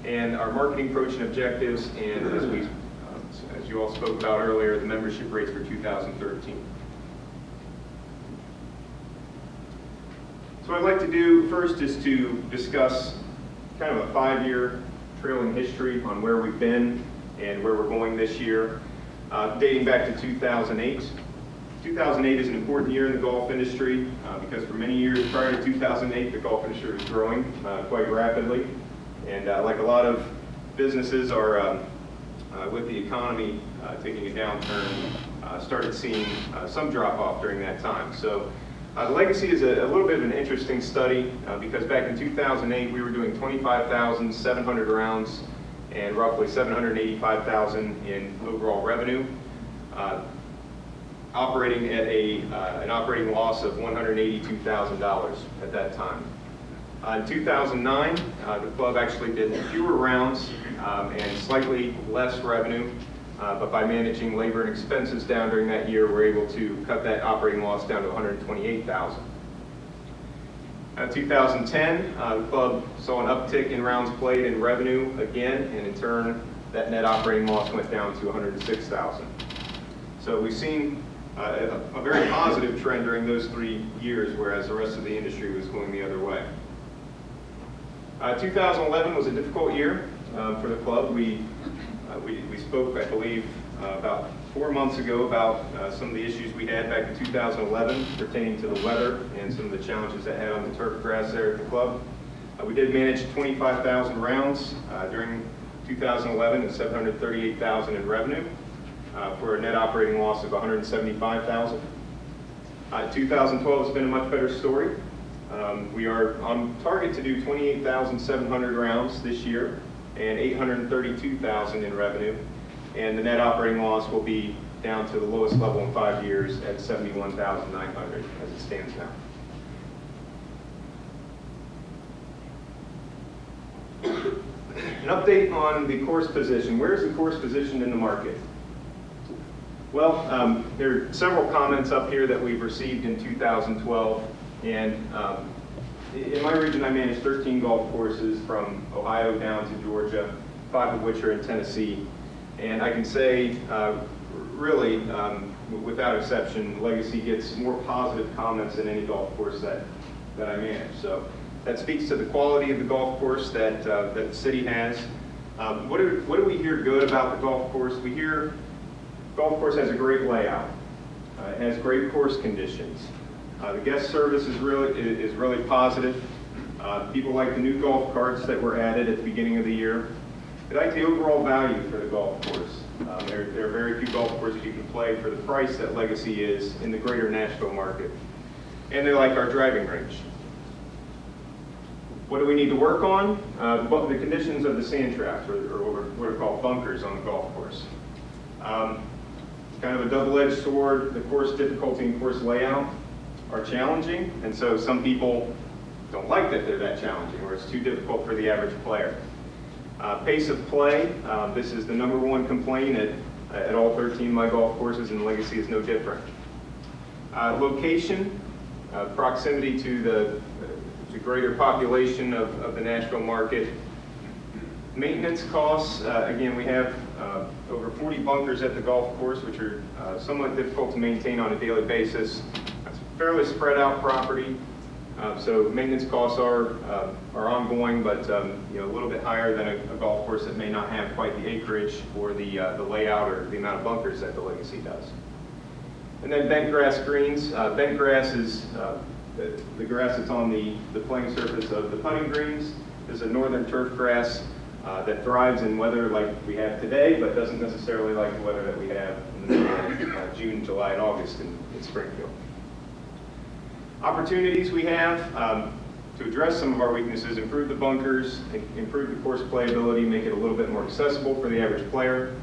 and our marketing approach and objectives, and as you all spoke about earlier, the membership rates for 2013. So what I'd like to do first is to discuss kind of a 5-year trailing history on where we've been and where we're going this year, dating back to 2008. 2008 is an important year in the golf industry because for many years prior to 2008, the golf industry was growing quite rapidly. And like a lot of businesses are, with the economy taking a downturn, started seeing some drop off during that time. So the Legacy is a little bit of an interesting study because back in 2008, we were doing 25,700 rounds and roughly 785,000 in overall revenue. Operating at an operating loss of $182,000 at that time. In 2009, the club actually did fewer rounds and slightly less revenue, but by managing labor and expenses down during that year, we're able to cut that operating loss down to $128,000. 2010, the club saw an uptick in rounds played and revenue again, and in turn, that net operating loss went down to $106,000. So we've seen a very positive trend during those 3 years, whereas the rest of the industry was going the other way. 2011 was a difficult year for the club. We spoke, I believe, about 4 months ago about some of the issues we had back in 2011 pertaining to the weather and some of the challenges that had on the turf grass there at the club. We did manage 25,000 rounds during 2011 and $738,000 in revenue for a net operating loss of $175,000. 2012 has been a much better story. We are on target to do 28,700 rounds this year and $832,000 in revenue, and the net operating loss will be down to the lowest level in 5 years at $71,900 as it stands now. An update on the course position. Where is the course positioned in the market? Well, there are several comments up here that we've received in 2012, and in my region I manage 13 golf courses from Ohio down to Georgia, 5 of which are in Tennessee, and I can say really without exception, Legacy gets more positive comments than any golf course that I manage. So that speaks to the quality of the golf course that the city has. What do we hear good about the golf course? We hear golf course has a great layout. It has great course conditions. The guest service is really positive. People like the new golf carts that were added at the beginning of the year. They like the overall value for the golf course. There are very few golf courses you can play for the price that Legacy is in the greater Nashville market. And they like our driving range. What do we need to work on? The conditions of the sand traps, or what are called bunkers on the golf course. Kind of a double-edged sword. The course difficulty and course layout are challenging, and so some people don't like that they're that challenging, or it's too difficult for the average player. Pace of play, this is the #1 complaint at all 13 of my golf courses, and Legacy is no different. Location, proximity to the greater population of the Nashville market. Maintenance costs, again, we have over 40 bunkers at the golf course, which are somewhat difficult to maintain on a daily basis. It's a fairly spread out property, so maintenance costs are ongoing, but a little bit higher than a golf course that may not have quite the acreage or the layout or the amount of bunkers that the Legacy does. And then bent grass greens. Bent grass is the grass that's on the playing surface of the putting greens. This is a northern turf grass that thrives in weather like we have today, but doesn't necessarily like the weather that we have in June, July, and August in Springfield. Opportunities we have to address some of our weaknesses: improve the bunkers, improve the course playability, make it a little bit more accessible for the average player,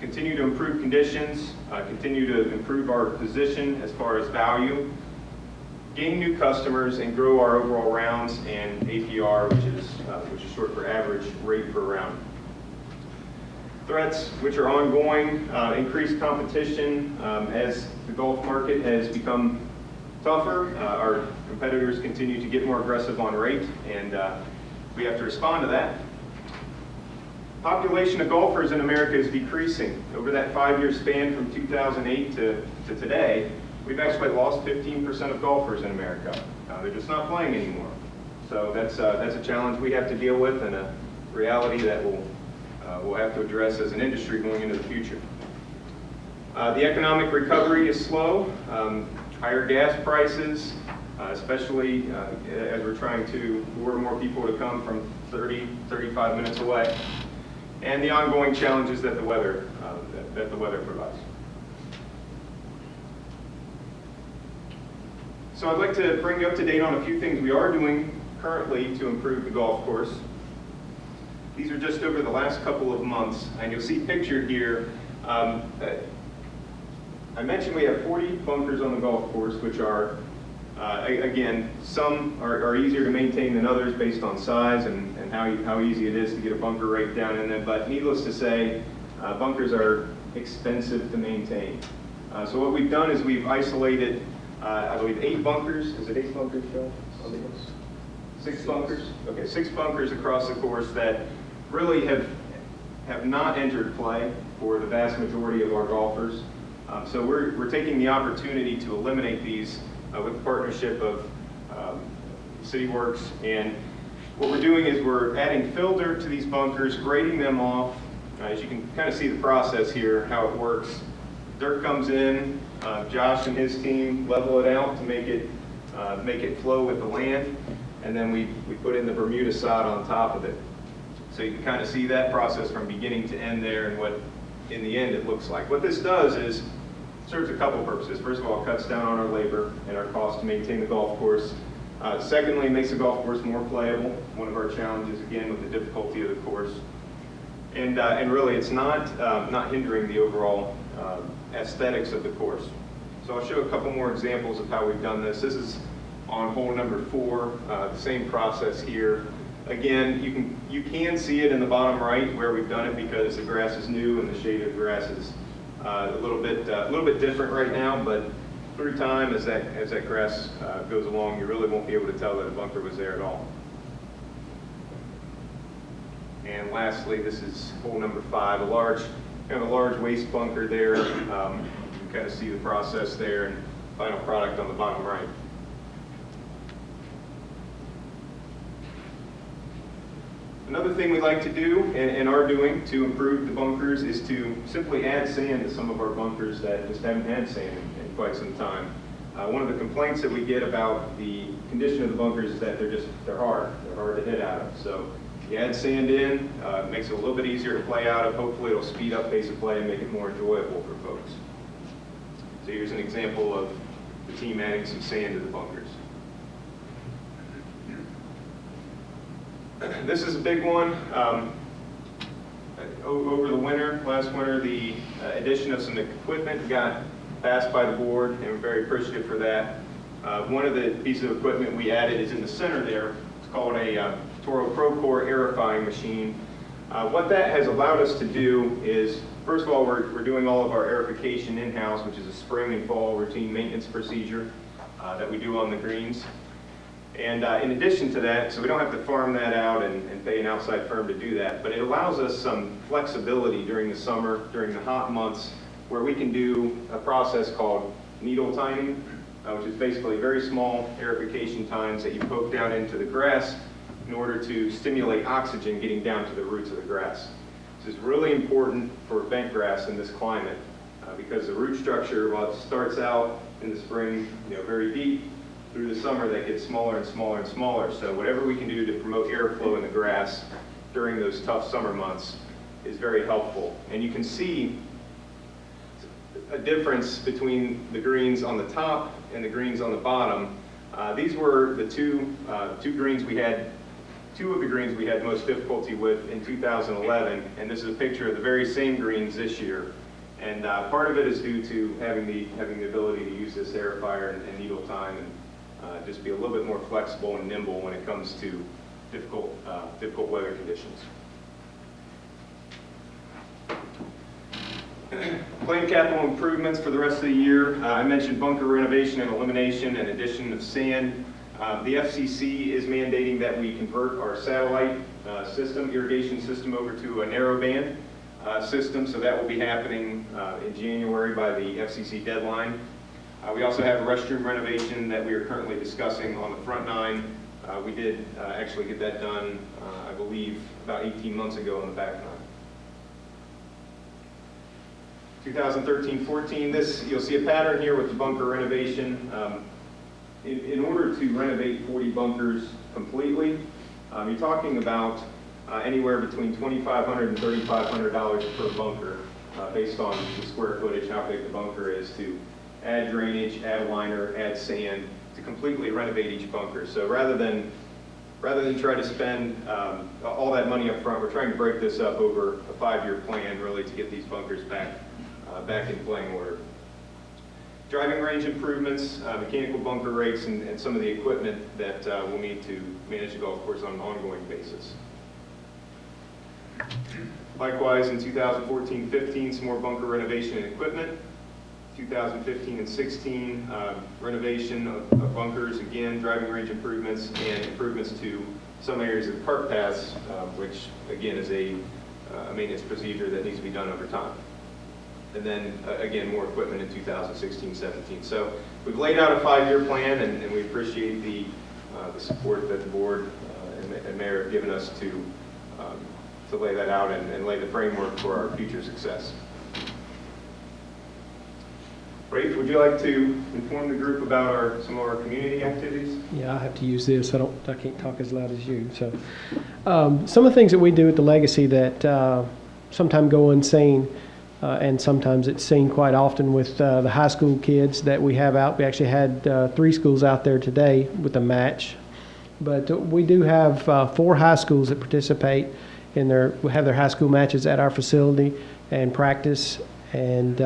continue to improve conditions, continue to improve our position as far as value, gain new customers, and grow our overall rounds and APR, which is short for average rate per round. Threats, which are ongoing: increased competition as the golf market has become tougher. Our competitors continue to get more aggressive on rate, and we have to respond to that. Population of golfers in America is decreasing. Over that 5-year span from 2008 to today, we've actually lost 15% of golfers in America. They're just not playing anymore. So that's a challenge we have to deal with, and a reality that we'll have to address as an industry going into the future. The economic recovery is slow. Higher gas prices, especially as we're trying to lure more people to come from 35 minutes away, and the ongoing challenges that the weather provides. So I'd like to bring you up to date on a few things we are doing currently to improve the golf course. These are just over the last couple of months, and you'll see pictured here. I mentioned we have 40 bunkers on the golf course, which are, again, some are easier to maintain than others based on size and how easy it is to get a bunker rate down in them. But needless to say, bunkers are expensive to maintain. So what we've done is we've isolated I believe 8 bunkers. Is it 8 bunkers, Joe? On the course? 6 bunkers? Okay, 6 bunkers across the course that really have not entered play for the vast majority of our golfers. So we're taking the opportunity to eliminate these with the partnership of City Works, and what we're doing is we're adding fill dirt to these bunkers, grading them off. As you can kind of see the process here, how it works. Dirt comes in, Josh and his team level it out to make it flow with the land, and then we put in the Bermuda sod on top of it. So you can kind of see that process from beginning to end there and what in the end it looks like. What this does is serves a couple purposes. First of all, it cuts down on our labor and our cost to maintain the golf course. Secondly, it makes the golf course more playable. One of our challenges, again, with the difficulty of the course. And really, it's not hindering the overall aesthetics of the course. So I'll show a couple more examples of how we've done this. This is on hole number 4, the same process here. Again, you can see it in the bottom right where we've done it because the grass is new and the shade of the grass is a little bit different right now, but through time, as that grass goes along, you really won't be able to tell that a bunker was there at all. And lastly, this is hole number 5, a large waste bunker there. You can kind of see the process there and final product on the bottom right. Another thing we like to do, and are doing to improve the bunkers, is to simply add sand to some of our bunkers that just haven't had sand in quite some time. One of the complaints that we get about the condition of the bunkers is that they're hard to hit out of. So you add sand in, it makes it a little bit easier to play out of. Hopefully it'll speed up pace of play and make it more enjoyable for folks. So here's an example of the team adding some sand to the bunkers. This is a big one. Over the last winter, the addition of some equipment got passed by the board, and we're very appreciative for that. One of the pieces of equipment we added is in the center there. It's called a Toro Procore aerifying machine. What that has allowed us to do is, first of all, we're doing all of our aerification in-house, which is a spring and fall routine maintenance procedure that we do on the greens. And in addition to that, so we don't have to farm that out and pay an outside firm to do that, but it allows us some flexibility during the summer, during the hot months, where we can do a process called needle timing, which is basically very small aerification tines that you poke down into the grass in order to stimulate oxygen getting down to the roots of the grass. This is really important for bent grass in this climate because the root structure, while it starts out in the spring, very deep, through the summer that gets smaller and smaller and smaller. So whatever we can do to promote airflow in the grass during those tough summer months is very helpful. And you can see a difference between the greens on the top and the greens on the bottom. These were the two of the greens we had most difficulty with in 2011, and this is a picture of the very same greens this year. And part of it is due to having the ability to use this aerifier and needle time and just be a little bit more flexible and nimble when it comes to difficult weather conditions. Planned capital improvements for the rest of the year. I mentioned bunker renovation and elimination and addition of sand. The FCC is mandating that we convert our satellite irrigation system over to a narrowband system, so that will be happening in January by the FCC deadline. We also have a restroom renovation that we are currently discussing on the front 9. We did actually get that done, I believe, about 18 months ago on the back 9. 2013-14, you'll see a pattern here with the bunker renovation. In order to renovate 40 bunkers completely, you're talking about anywhere between $2,500 and $3,500 per bunker, based on the square footage, how big the bunker is, to add drainage, add a liner, add sand, to completely renovate each bunker. So rather than try to spend all that money up front, we're trying to break this up over a 5-year plan, really, to get these bunkers back in playing order. Driving range improvements, mechanical bunker rates, and some of the equipment that we'll need to manage the golf course on an ongoing basis. Likewise, in 2014-15, some more bunker renovation and equipment. 2015 and 16, renovation of bunkers, again, driving range improvements, and improvements to some areas of the cart paths, which, again, is a maintenance procedure that needs to be done over time. And then, again, more equipment in 2016, 17. So we've laid out a 5-year plan, and we appreciate the support that the board and mayor have given us to lay that out and lay the framework for our future success. Rafe, would you like to inform the group about some of our community activities? Yeah, I have to use this. I can't talk as loud as you. So, some of the things that we do at the Legacy that sometimes go unseen, and sometimes it's seen quite often with the high school kids that we have out. We actually had 3 schools out there today with a match, but we do have 4 high schools that participate in we have their high school matches at our facility and practice, and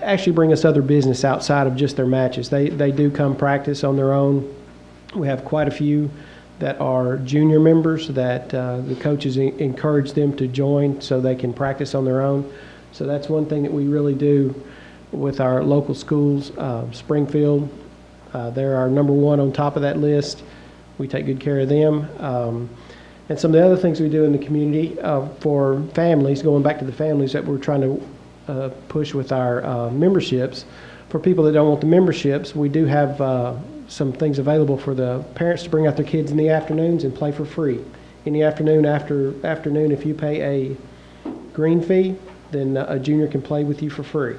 actually bring us other business outside of just their matches. They do come practice on their own. We have quite a few that are junior members that the coaches encourage them to join so they can practice on their own. So that's one thing that we really do with our local schools. Springfield, they're our number 1 on top of that list. We take good care of them. And some of the other things we do in the community for families, going back to the families that we're trying to push with our memberships. For people that don't want the memberships, we do have some things available for the parents to bring out their kids in the afternoons and play for free. In the afternoon, if you pay a green fee, then a junior can play with you for free.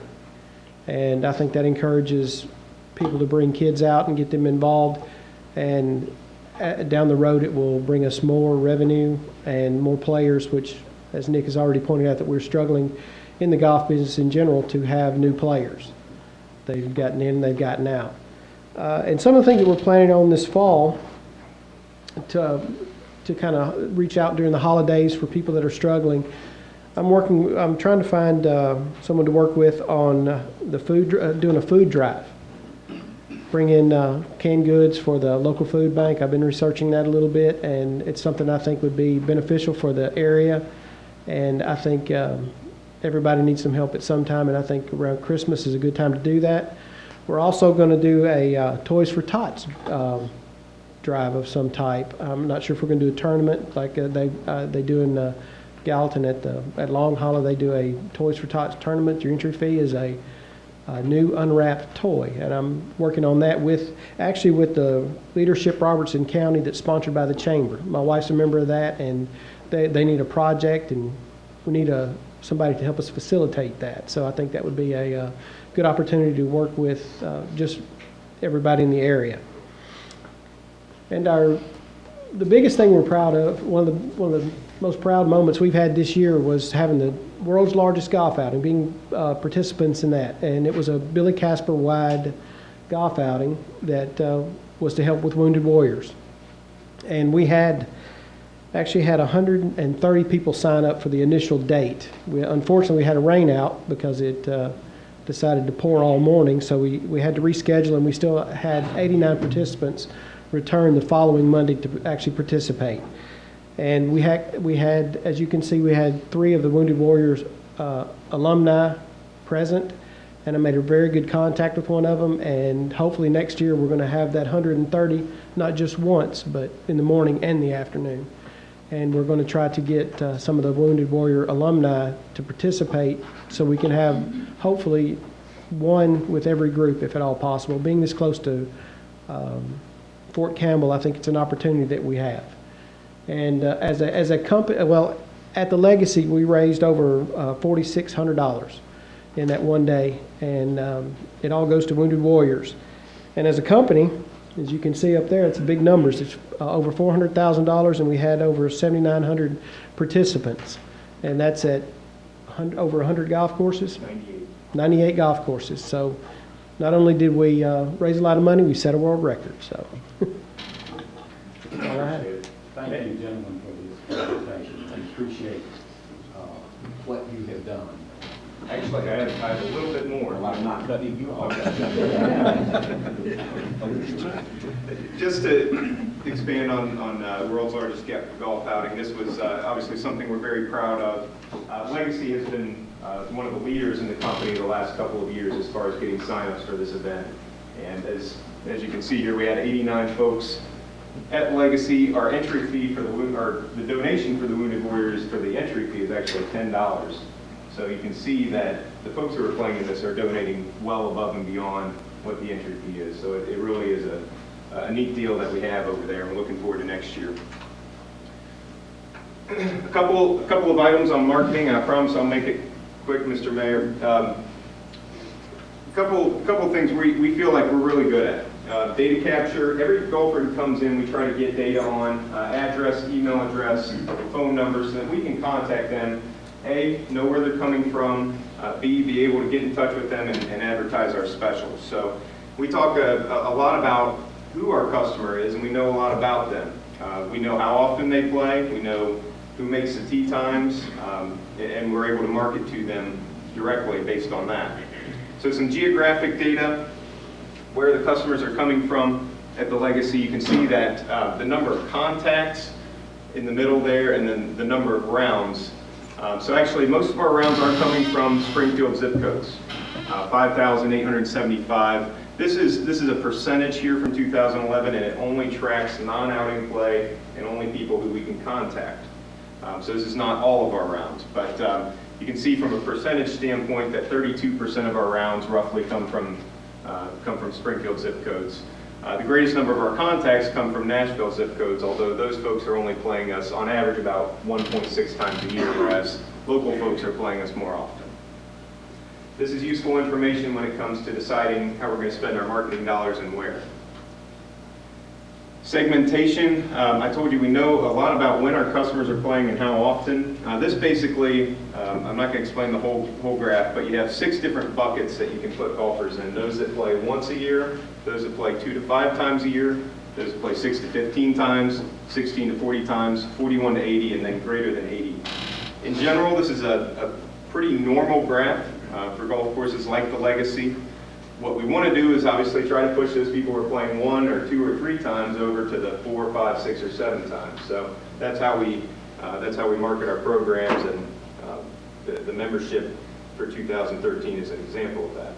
And I think that encourages people to bring kids out and get them involved. And down the road, it will bring us more revenue and more players, which, as Nick has already pointed out, that we're struggling in the golf business in general to have new players. They've gotten in, they've gotten out. And some of the things that we're planning on this fall to kind of reach out during the holidays for people that are struggling. I'm trying to find someone to work with on doing a food drive. Bring in canned goods for the local food bank. I've been researching that a little bit, and it's something I think would be beneficial for the area. And I think everybody needs some help at some time, and I think around Christmas is a good time to do that. We're also going to do a Toys for Tots drive of some type. I'm not sure if we're going to do a tournament like they do in Gallatin at Long Hollow. They do a Toys for Tots tournament. Your entry fee is a new unwrapped toy, and I'm working on that with the Leadership Robertson County that's sponsored by the Chamber. My wife's a member of that, and they need a project, and we need somebody to help us facilitate that. So I think that would be a good opportunity to work with just everybody in the area. And the biggest thing we're proud of, one of the most proud moments we've had this year was having the world's largest golf outing, being participants in that. And it was a Billy Casper wide golf outing that was to help with Wounded Warriors. And we actually had 130 people sign up for the initial date. Unfortunately, we had a rain out because it decided to pour all morning, so we had to reschedule, and we still had 89 participants return the following Monday to actually participate. And we had, as you can see, we had 3 of the Wounded Warriors alumni present, and I made a very good contact with one of them, and hopefully next year we're going to have that 130, not just once, but in the morning and the afternoon. And we're going to try to get some of the Wounded Warrior alumni to participate so we can have hopefully one with every group if at all possible. Being this close to Fort Campbell, I think it's an opportunity that we have. And as a company, well, at the Legacy, we raised over $4,600 in that one day, and it all goes to Wounded Warriors. And as a company, as you can see up there, it's big numbers. It's over $400,000, and we had over 7,900 participants. And that's at over 100 golf courses? 98 golf courses. So not only did we raise a lot of money, we set a world record. So. All right. Thank you, gentlemen, for this presentation. I appreciate what you have done. Actually, I have a little bit more. Well, I'm not cutting you off. Just to expand on world's largest golf outing, this was obviously something we're very proud of. Legacy has been one of the leaders in the company the last couple of years as far as getting signups for this event. And as you can see here, we had 89 folks at Legacy. Our entry fee for the donation for the Wounded Warriors for the entry fee is actually $10. So you can see that the folks who are playing in this are donating well above and beyond what the entry fee is. So it really is a neat deal that we have over there. We're looking forward to next year. A couple of items on marketing. I promise I'll make it quick, Mr. Mayor. A couple of things we feel like we're really good at. Data capture. Every golfer who comes in, we try to get data on address, email address, phone numbers, so that we can contact them. A, know where they're coming from. B, be able to get in touch with them and advertise our specials. So we talk a lot about who our customer is, and we know a lot about them. We know how often they play. We know who makes the tee times, and we're able to market to them directly based on that. So some geographic data, where the customers are coming from at the Legacy. You can see that the number of contacts in the middle there, and then the number of rounds. So actually, most of our rounds are coming from Springfield zip codes, 5,875. This is a percentage here from 2011, and it only tracks non-outing play and only people who we can contact. So this is not all of our rounds, but you can see from a percentage standpoint that 32% of our rounds roughly come from Springfield zip codes. The greatest number of our contacts come from Nashville zip codes, although those folks are only playing us on average about 1.6 times a year, whereas local folks are playing us more often. This is useful information when it comes to deciding how we're going to spend our marketing dollars and where. Segmentation, I told you we know a lot about when our customers are playing and how often. This basically, I'm not going to explain the whole graph, but you have 6 different buckets that you can put golfers in. Those that play once a year, those that play 2 to 5 times a year, those that play 6 to 15 times, 16 to 40 times, 41 to 80, and then greater than 80. In general, this is a pretty normal graph for golf courses like the Legacy. What we want to do is obviously try to push those people who are playing 1 or 2 or 3 times over to the 4, 5, 6, or 7 times. So that's how we market our programs, and the membership for 2013 is an example of that.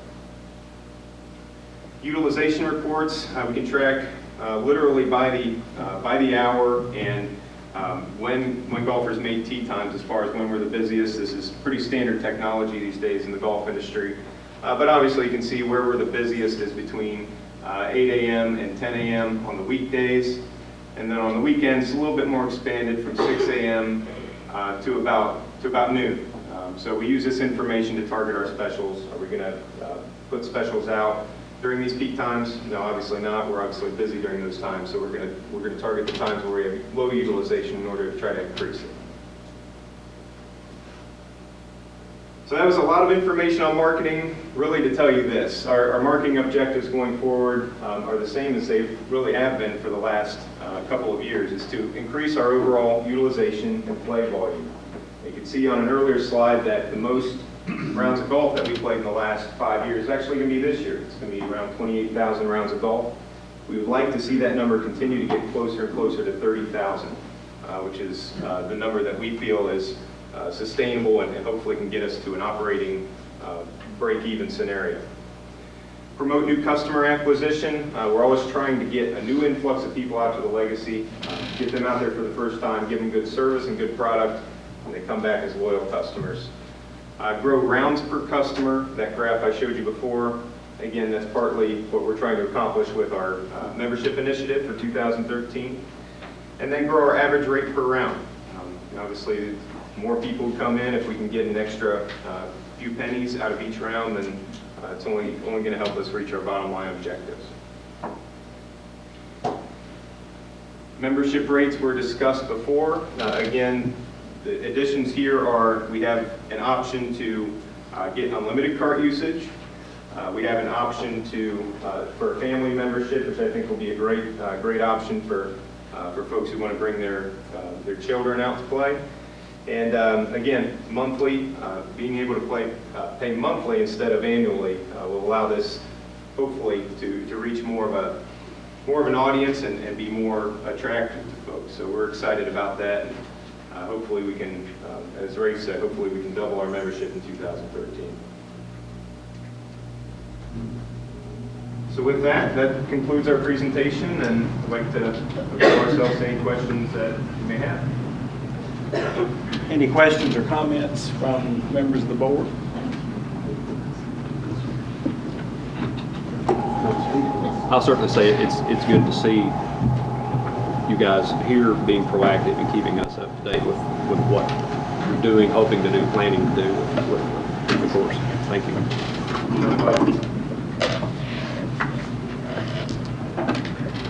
Utilization reports, we can track literally by the hour and when golfers made tee times as far as when we're the busiest. This is pretty standard technology these days in the golf industry. But obviously you can see where we're the busiest is between 8 a.m. and 10 a.m. on the weekdays. And then on the weekends, a little bit more expanded from 6 a.m. to about noon. So we use this information to target our specials. Are we going to put specials out during these peak times? No, obviously not. We're obviously busy during those times. So we're going to target the times where we have low utilization in order to try to increase it. So that was a lot of information on marketing. Really to tell you this, our marketing objectives going forward are the same as they really have been for the last couple of years, is to increase our overall utilization and play volume. You can see on an earlier slide that the most rounds of golf that we played in the last 5 years is actually going to be this year. It's going to be around 28,000 rounds of golf. We would like to see that number continue to get closer and closer to 30,000, which is the number that we feel is sustainable and hopefully can get us to an operating break-even scenario. Promote new customer acquisition. We're always trying to get a new influx of people out to the Legacy, get them out there for the first time, give them good service and good product, and they come back as loyal customers. Grow rounds per customer. That graph I showed you before. Again, that's partly what we're trying to accomplish with our membership initiative for 2013. And then grow our average rate per round. Obviously, more people come in. If we can get an extra few pennies out of each round, then it's only going to help us reach our bottom line objectives. Membership rates were discussed before. Again, the additions here are, we have an option to get unlimited cart usage. We have an option for a family membership, which I think will be a great option for folks who want to bring their children out to play. And again, monthly, being able to pay monthly instead of annually will allow this hopefully to reach more of an audience and be more attractive to folks. So we're excited about that. hopefully we can, as Ray said, hopefully we can double our membership in 2013. So with that, that concludes our presentation, and I'd like to avail ourselves to any questions that you may have. Any questions or comments from members of the board? I'll certainly say it's good to see you guys here being proactive and keeping us up to date with what you're doing, hoping to do, planning to do with the course. Thank you.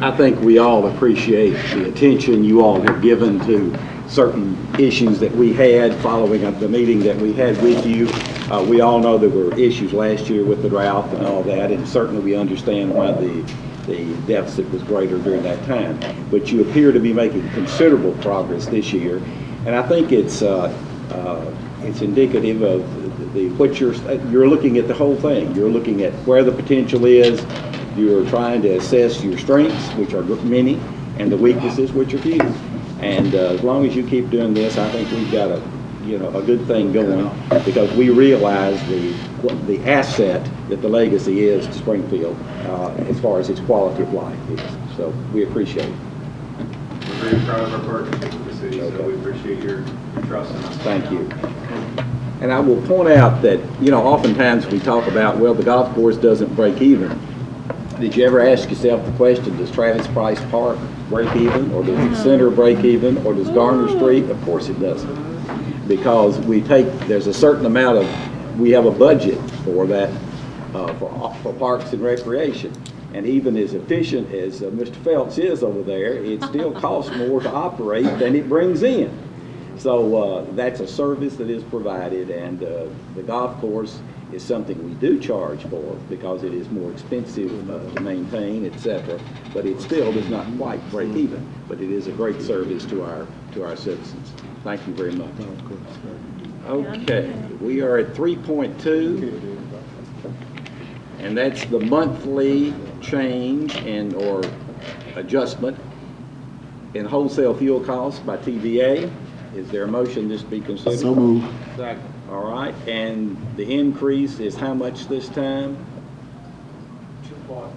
I think we all appreciate the attention you all have given to certain issues that we had following up the meeting that we had with you. We all know there were issues last year with the drought and all that, and certainly we understand why the deficit was greater during that time. But you appear to be making considerable progress this year, and I think it's indicative of what you're looking at the whole thing. You're looking at where the potential is. You're trying to assess your strengths, which are many, and the weaknesses, which are few. And as long as you keep doing this, I think we've got a good thing going, because we realize the asset that the legacy is to Springfield as far as its quality of life is. So we appreciate it. We're very proud of our partnership with the city, so we appreciate your trust in us. Thank you. And I will point out that, oftentimes we talk about, well, the golf course doesn't break even. Did you ever ask yourself the question, does Travis Price Park break even, or does the center break even, or does Garner Street? Of course it doesn't. Because there's a certain amount we have a budget for that, for parks and recreation. And even as efficient as Mr. Phelps is over there, it still costs more to operate than it brings in. So that's a service that is provided, and the golf course is something we do charge for because it is more expensive to maintain, etc. But it still does not quite break even. But it is a great service to our citizens. Thank you very much. Okay, we are at 3.2, and that's the monthly change or adjustment in wholesale fuel costs by TVA. Is there a motion this be considered? So moved. All right, and the increase is how much this time? 2.566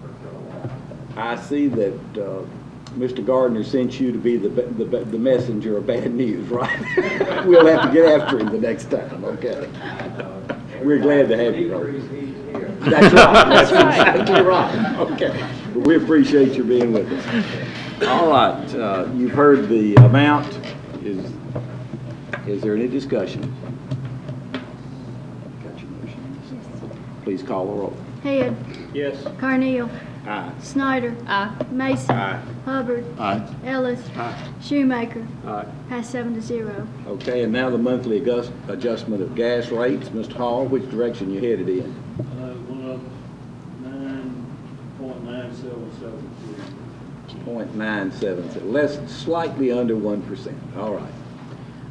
per kilowatt. I see that Mr. Gardner sent you to be the messenger of bad news, right? We'll have to get after him the next time, okay? We're glad to have you, Robert. That's right. That's exactly right. Okay. But we appreciate you being with us. All right. You've heard the amount. Is there any discussion? Got your motion. Please call the roll. Head. Yes. Carneal. Aye. Snyder. Aye. Mason. Aye. Hubbard. Aye. Ellis. Aye. Shoemaker. Aye. Pass 7-0. Okay, and now the monthly adjustment of gas rates. Mr. Hall, which direction you headed in? Went up 9.9773. 0.977, slightly under 1%. All right.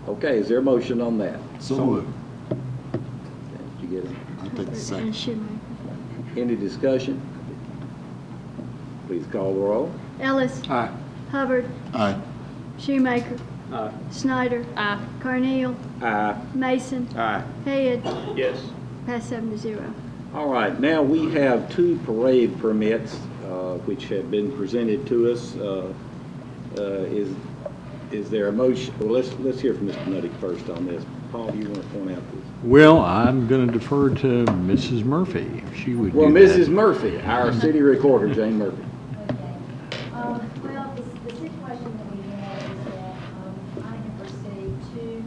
Okay, is there a motion on that? So moved. Did you get it? I'll take the And second. Shoemaker. Any discussion? Please call the roll. Ellis. Aye. Hubbard. Aye. Shoemaker. Aye. Snyder. Aye. Carneal. Aye. Mason. Aye. Head. Yes. Pass 7-0. All right, now we have 2 parade permits which have been presented to us. Is there a motion? Well, let's hear from Mr. Nuttick first on this. Paul, you want to point out this? Well, I'm going to defer to Mrs. Murphy, if she would do Well, that. Mrs. Murphy, our city recorder, Jane Murphy. Well, the situation that we have is that I have received 2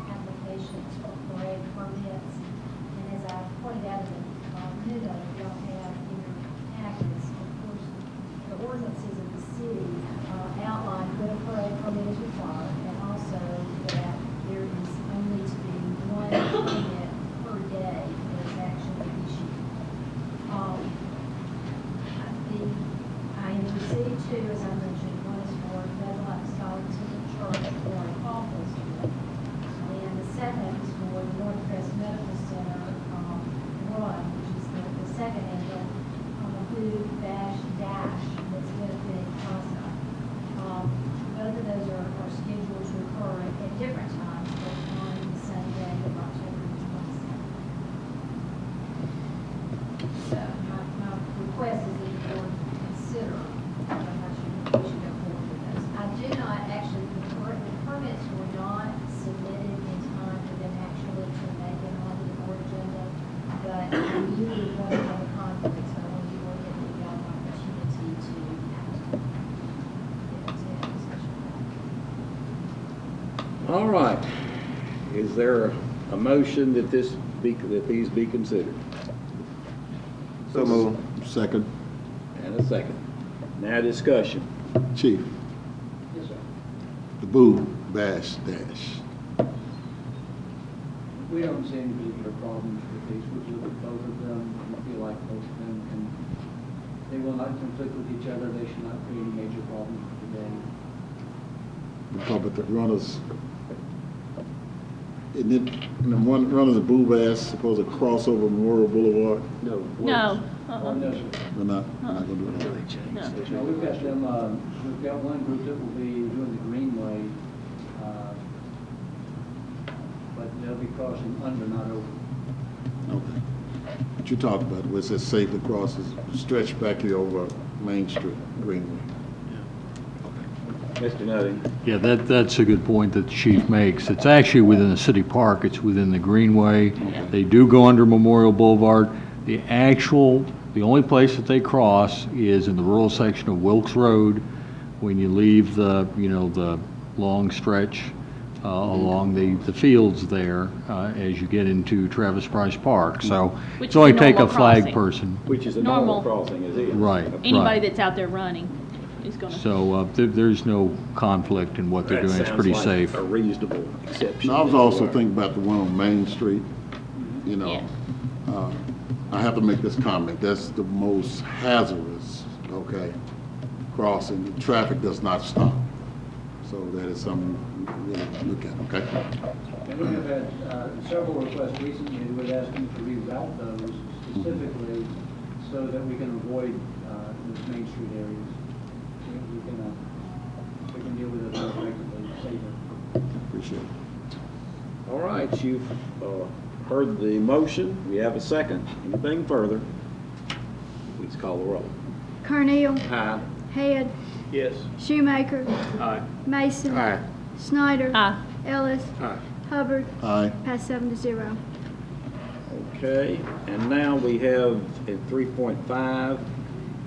applications for parade permits, and as I pointed out in the note y'all have in your packets, of course, the ordinances of the city outline that a parade permit is required, and also that there is only to be 1 permit per day that is actually issued. I have received 2, as I mentioned. One is for Red Light Scholarship Church for a fall festival, and the second is for the Northwest Medical Center run, which is the second annual Who Dash that's benefiting CASA. Both of those are be one of the conflicts, so I want you to give y'all an opportunity to get into discussion. All right. Is there a motion that these be considered? So move. Second. And a second. Now discussion. Chief, Yes, sir. the boo bash dash. We don't see any particular problems with these. We've looked at both of them, and we feel like both of them can, they will not conflict with each other. They should not create any major problems for the day. We talk about the runners. And then one runners at Boo Bass supposed to cross over Memorial Boulevard. No. No. No, sir. We're not gonna do that. No, we've got them, we've got one group that will be doing the Greenway, but they'll be crossing under, not over. Okay. What you talked about, where it says safely crosses, stretch back here over Main Street, Greenway. Mr. Nutting. Yeah, that's a good point that the chief makes. It's actually within the city park, it's within the Greenway. They do go under Memorial Boulevard. The only place that they cross is in the rural section of Wilkes Road, when you leave the long stretch along the fields there as you get into Travis Price Park. So Which it's only is a take a normal flag crossing. person. Which is a Normal. normal crossing, as is. Right. Anybody that's out there running is going to. So there's no conflict in what they're That doing. It's sounds pretty like safe. a reasonable exception. Now, I was also thinking about the one on Main Street, I have to make this comment, that's the most hazardous, okay, crossing. The traffic does not stop. So that is something we really look at, okay? And we have had several requests recently that we're asking to reroute those specifically so that we can avoid those Main Street areas. We can deal with it more effectively, safer. Appreciate it. All right, you've heard the motion. We have a second. Anything further? Please call the roll. Carnell. Aye. Head. Yes. Shoemaker. Aye. Mason. Aye. Snyder. Aye. Ellis. Aye. Hubbard. Aye. Pass 7-0. Okay, and now we have in 3.5,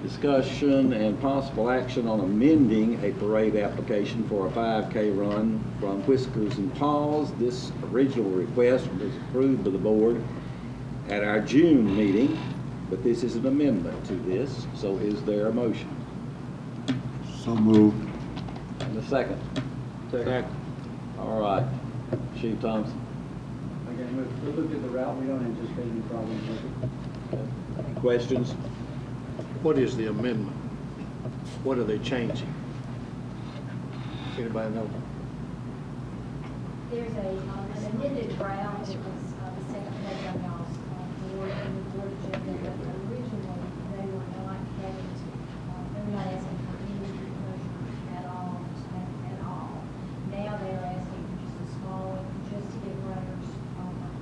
discussion and possible action on amending a parade application for a 5K run from Whiskers and Paws. This original request was approved by the board at our June meeting, but this is an amendment to this, so is there a motion? So moved. And a second? Second. All right. Chief Thompson. Again, we looked at the route, we don't anticipate any problems with it. Any questions? What is the amendment? What are they changing? Anybody know? There's an amended route, it was the second page on y'all's board, and the board agenda, but originally, they were not having to, they were not asking for any street closure at all. Now they're asking for just a small one, just to get runners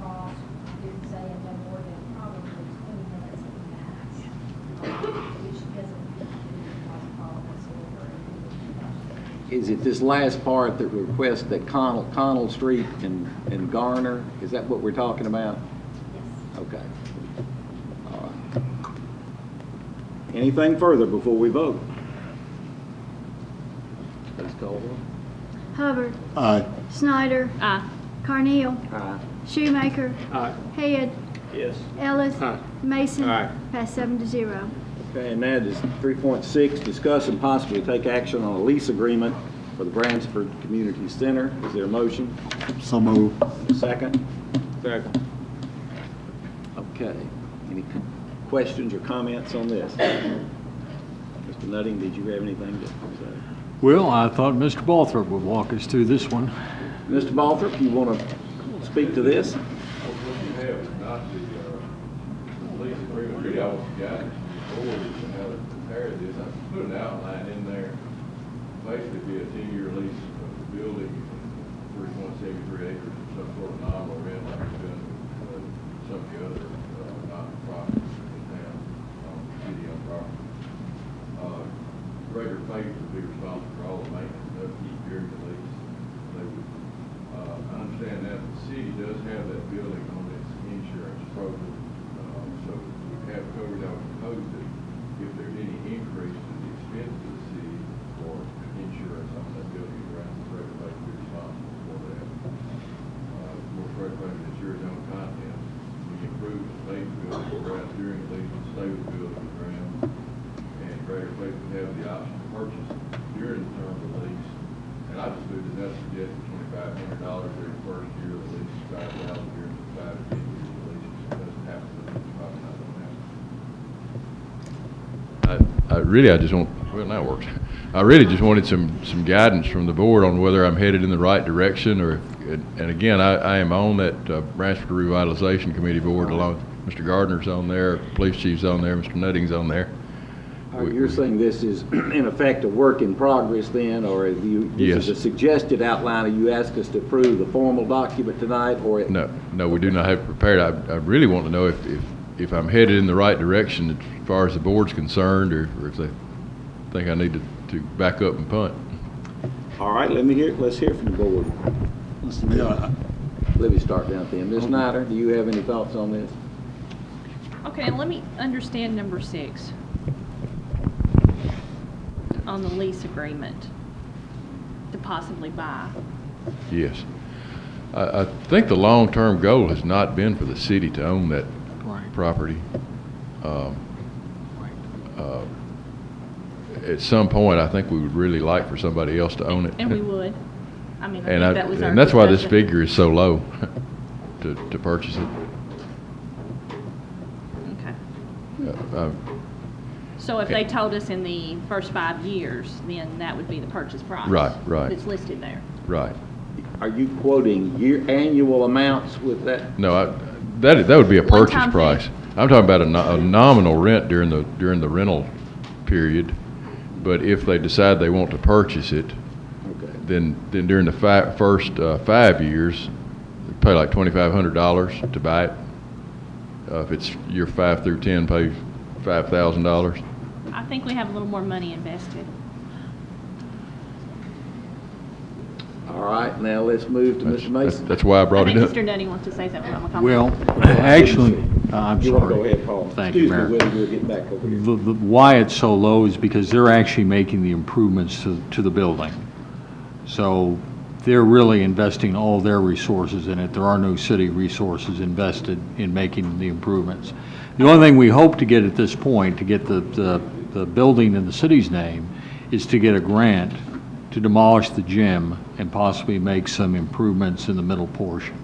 across, didn't say no more than probably 20 minutes at the max, which doesn't cause a problem whatsoever. Is it this last part that requests that Connell Street and Garner? Is that what we're talking about? Yes. Okay. All right. Anything further before we vote? Please call the roll. Hubbard. Aye. Snyder. Aye. Carnell. Aye. Shoemaker. Aye. Head. Yes. Ellis. Aye. Mason. Aye. Pass 7-0. Okay, and that is 3.6, discuss and possibly take action on a lease agreement for the Bransford Community Center. Is there a motion? So moved. Second? Second. Okay. Any questions or comments on this? Mr. Nutting, did you have anything to say? Well, I thought Mr. Balthrop would walk us through this one. Mr. Balthrop, you want to speak to this? What you have is not the lease agreement, really, I was guiding the board as to how to compare this. I put an outline in there, basically be a 10-year lease of the building, 3.73 acres, some sort of nominal rent like we've done with some of the other non-profits in town, city-owned property. Greater Faith would be responsible for all the maintenance and upkeep during the lease. They would, I understand that the city does have that building on its insurance program, so we during the lease would stay with the building and grounds, and Greater Faith would have the option to purchase during the term of the lease. And I just moved it, that suggested $2,500 during the first year of the lease, $5,000 during the 5 to 10 years of the lease. It doesn't have to, it's probably not going to happen. I just want, well, now it works. I really just wanted some guidance from the board on whether I'm headed in the right direction, or, and again, I am on that Branchford Revitalization Committee board, along with Mr. Gardner's on there, Police Chief's on there, Mr. Nutting's on there. You're saying this is in effect a work in progress then, or have you, this is a suggested outline, or you ask us to approve the formal document tonight, or? No, we do not have it prepared. I really want to know if I'm headed in the right direction as far as the board's concerned, or if they think I need to back up and punt. All right, let's hear from the board. Mr. Mayor, Let me start down at the end. Ms. Snyder, do you have any thoughts on this? Okay, and let me understand number 6 on the lease agreement to possibly buy. Yes. I think the long-term goal has not been for the city to own that property. At some point, I think we would really like for somebody else to own it. And we would. I mean, I And, think that was our and that's why this discussion. figure is so low to purchase it. Okay. So if they told us in the first 5 years, then that would be the purchase price. Right. It's listed there. Right. Are you quoting annual amounts with that? No, that would be a purchase One-time price. fee. I'm talking about a nominal rent during the rental period. But if they decide they want to purchase it, Okay. then during the first 5 years, they pay like $2,500 to buy it. If it's year 5 through 10, pay $5,000. I think we have a little more money invested. All right, now let's move to Mr. Mason. That's why I I brought think it up. Mr. Nutting wants to say something. I'm gonna Well, comment. actually, I'm You want to sorry. go ahead, Paul? Thank you, Mayor. Excuse me, we'll get back over here. Why it's so low is because they're actually making the improvements to the building. So they're really investing all their resources in it. There are no city resources invested in making the improvements. The only thing we hope to get at this point, to get the building in the city's name, is to get a grant to demolish the gym and possibly make some improvements in the middle portion.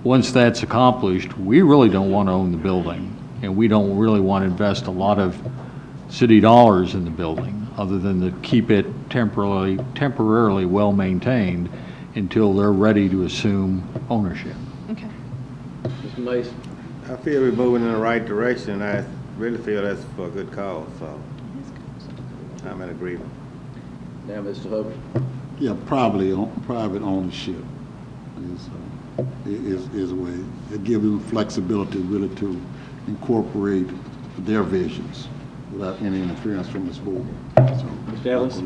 Once that's accomplished, we really don't want to own the building, and we don't really want to invest a lot of city dollars in the building, other than to keep it temporarily well-maintained until they're ready to assume ownership. Okay. Mr. Mason? I feel we're moving in the right direction. I really feel that's for a good cause, so I'm in agreement. Now, Mr. Hubbard? yeah, private ownership is a way. It gives them flexibility really to incorporate their visions without any interference from this board. So, Mr. Ellis?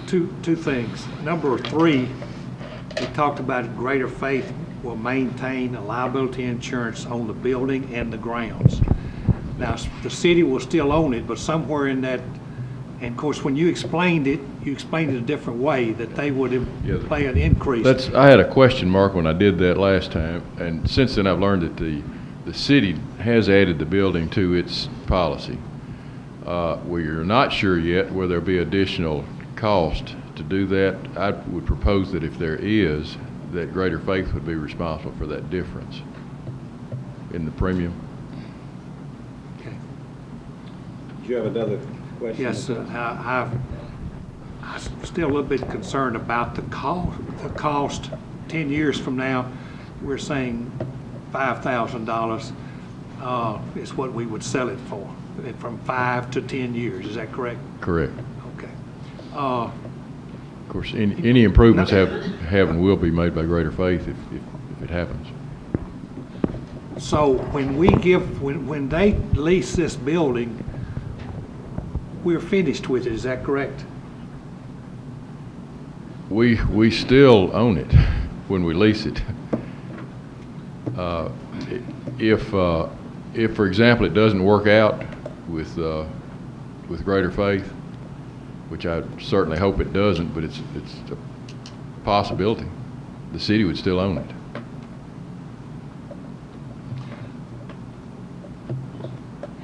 Two things. Number 3, we talked about Greater Faith will maintain a liability insurance on the building and the grounds. Now, the city will still own it, but somewhere in that, and of course, when you explained it a different way, that they would pay an increase. I had a question mark when I did that last time, and since then I've learned that the city has added the building to its policy. We're not sure yet whether there'll be additional cost to do that. I would propose that if there is, that Greater Faith would be responsible for that difference in the premium. Okay. Do you have another question? Yes, I'm still a little bit concerned about the cost. 10 years from now, we're saying $5,000 is what we would sell it for, from 5 to 10 years. Is that correct? Correct. Okay. Of course, any improvements have and will be made by Greater Faith if it happens. So when they lease this building, we're finished with it. Is that correct? We still own it when we lease it. If for example, it doesn't work out with Greater Faith, which I certainly hope it doesn't, but it's a possibility, the city would still own it.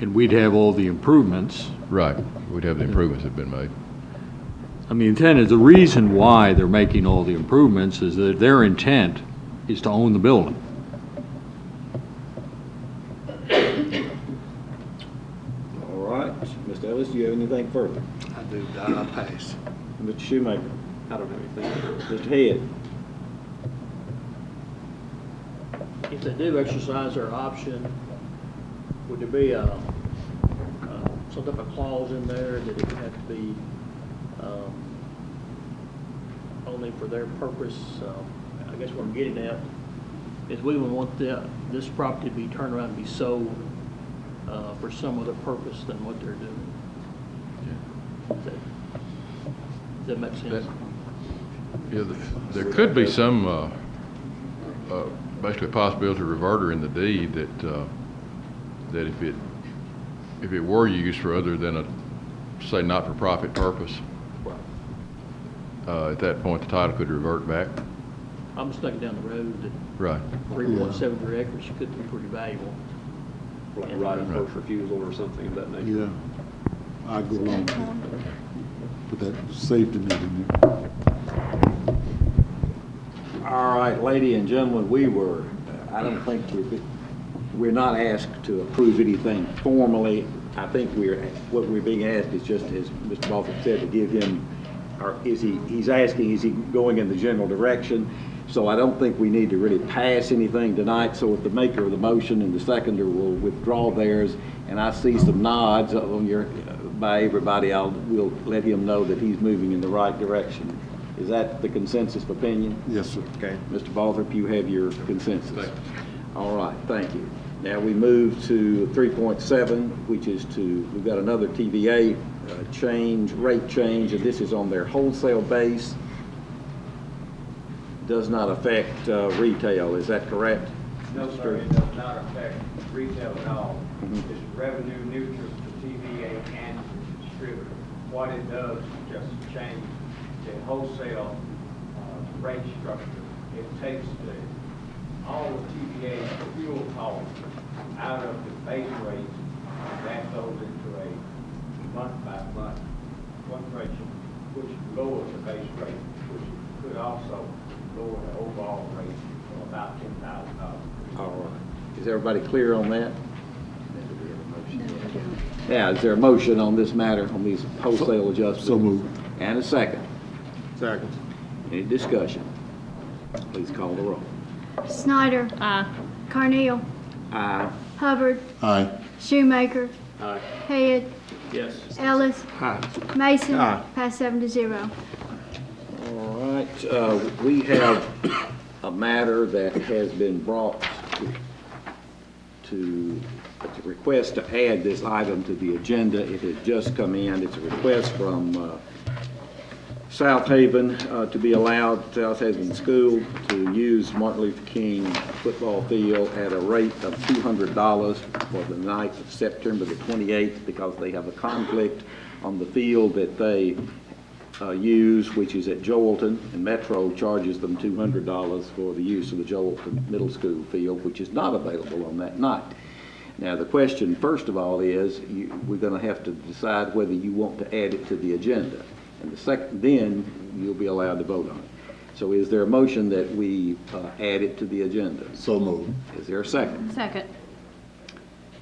and we'd have all the improvements. Right, we'd have the improvements that have been made. I mean, the intent is, the reason why they're making all the improvements is that their intent is to own the building. All right, Mr. Ellis, do you have anything further? I do, I pass. Mr. Shoemaker? I don't have anything. Mr. Head? If they do exercise their option, would there be some type of clause in there that it would have to be only for their purpose? I guess what I'm getting at is we would want this property to be turned around and be sold for some other purpose than what they're doing. Does that make sense? Yeah, there could be some, basically a possibility of reverter in the deed that if it were used for other than a, say, not-for-profit purpose, at that point, the title could revert back. I'm just thinking down the road that Right. 3.73 acres could be pretty valuable. Like a right of first refusal or something of that nature. Yeah, I go along with that. Put that safety net in there. All right, ladies and gentlemen, I don't think we're not asked to approve anything formally. I think what we're being asked is just, as Mr. Balfour said, to give him, or he's asking, is he going in the general direction? So I don't think we need to really pass anything tonight. So if the maker of the motion and the seconder will withdraw theirs, and I see some nods by everybody, we'll let him know that he's moving in the right direction. Is that the consensus opinion? Yes, sir. Okay. Mr. Balthrop, you have your consensus. All right, thank you. Now we move to 3.7, which is we've got another TVA rate change, and this is on their wholesale base. Does not affect retail, is that correct? No, sir, it does not affect retail at all. It's revenue neutral to TVA and to the distributor. What it does is just change the wholesale rate structure. It takes all of TVA's fuel costs out of the base rate, and that goes into a month-by-month fluctuation, which lowers the base rate, which could also lower the overall rate of about $10,000. All right. Is everybody clear on that? Yeah, is there a motion on this matter, on these wholesale adjustments? So moved. And a second. Second. Any discussion? Please call the roll. Snyder. Aye. Carneal. Aye. Hubbard. Aye. Shoemaker. Aye. Head. Yes. Ellis. Aye. Mason. Aye. Pass 7-0. All right, we have a matter that has been brought to request to add this item to the agenda. It has just come in. It's a request from South Haven to be allowed, South Haven School, to use Martin Luther King football field at a rate of $200 for the night of September the 28th, because they have a conflict on the field that they use, which is at Joelton, and Metro charges them $200 for the use of the Joelton Middle School field, which is not available on that night. Now, the question, first of all, is we're going to have to decide whether you want to add it to the agenda. And then you'll be allowed to vote on it. So is there a motion that we add it to the agenda? So moved. Is there a second? Second.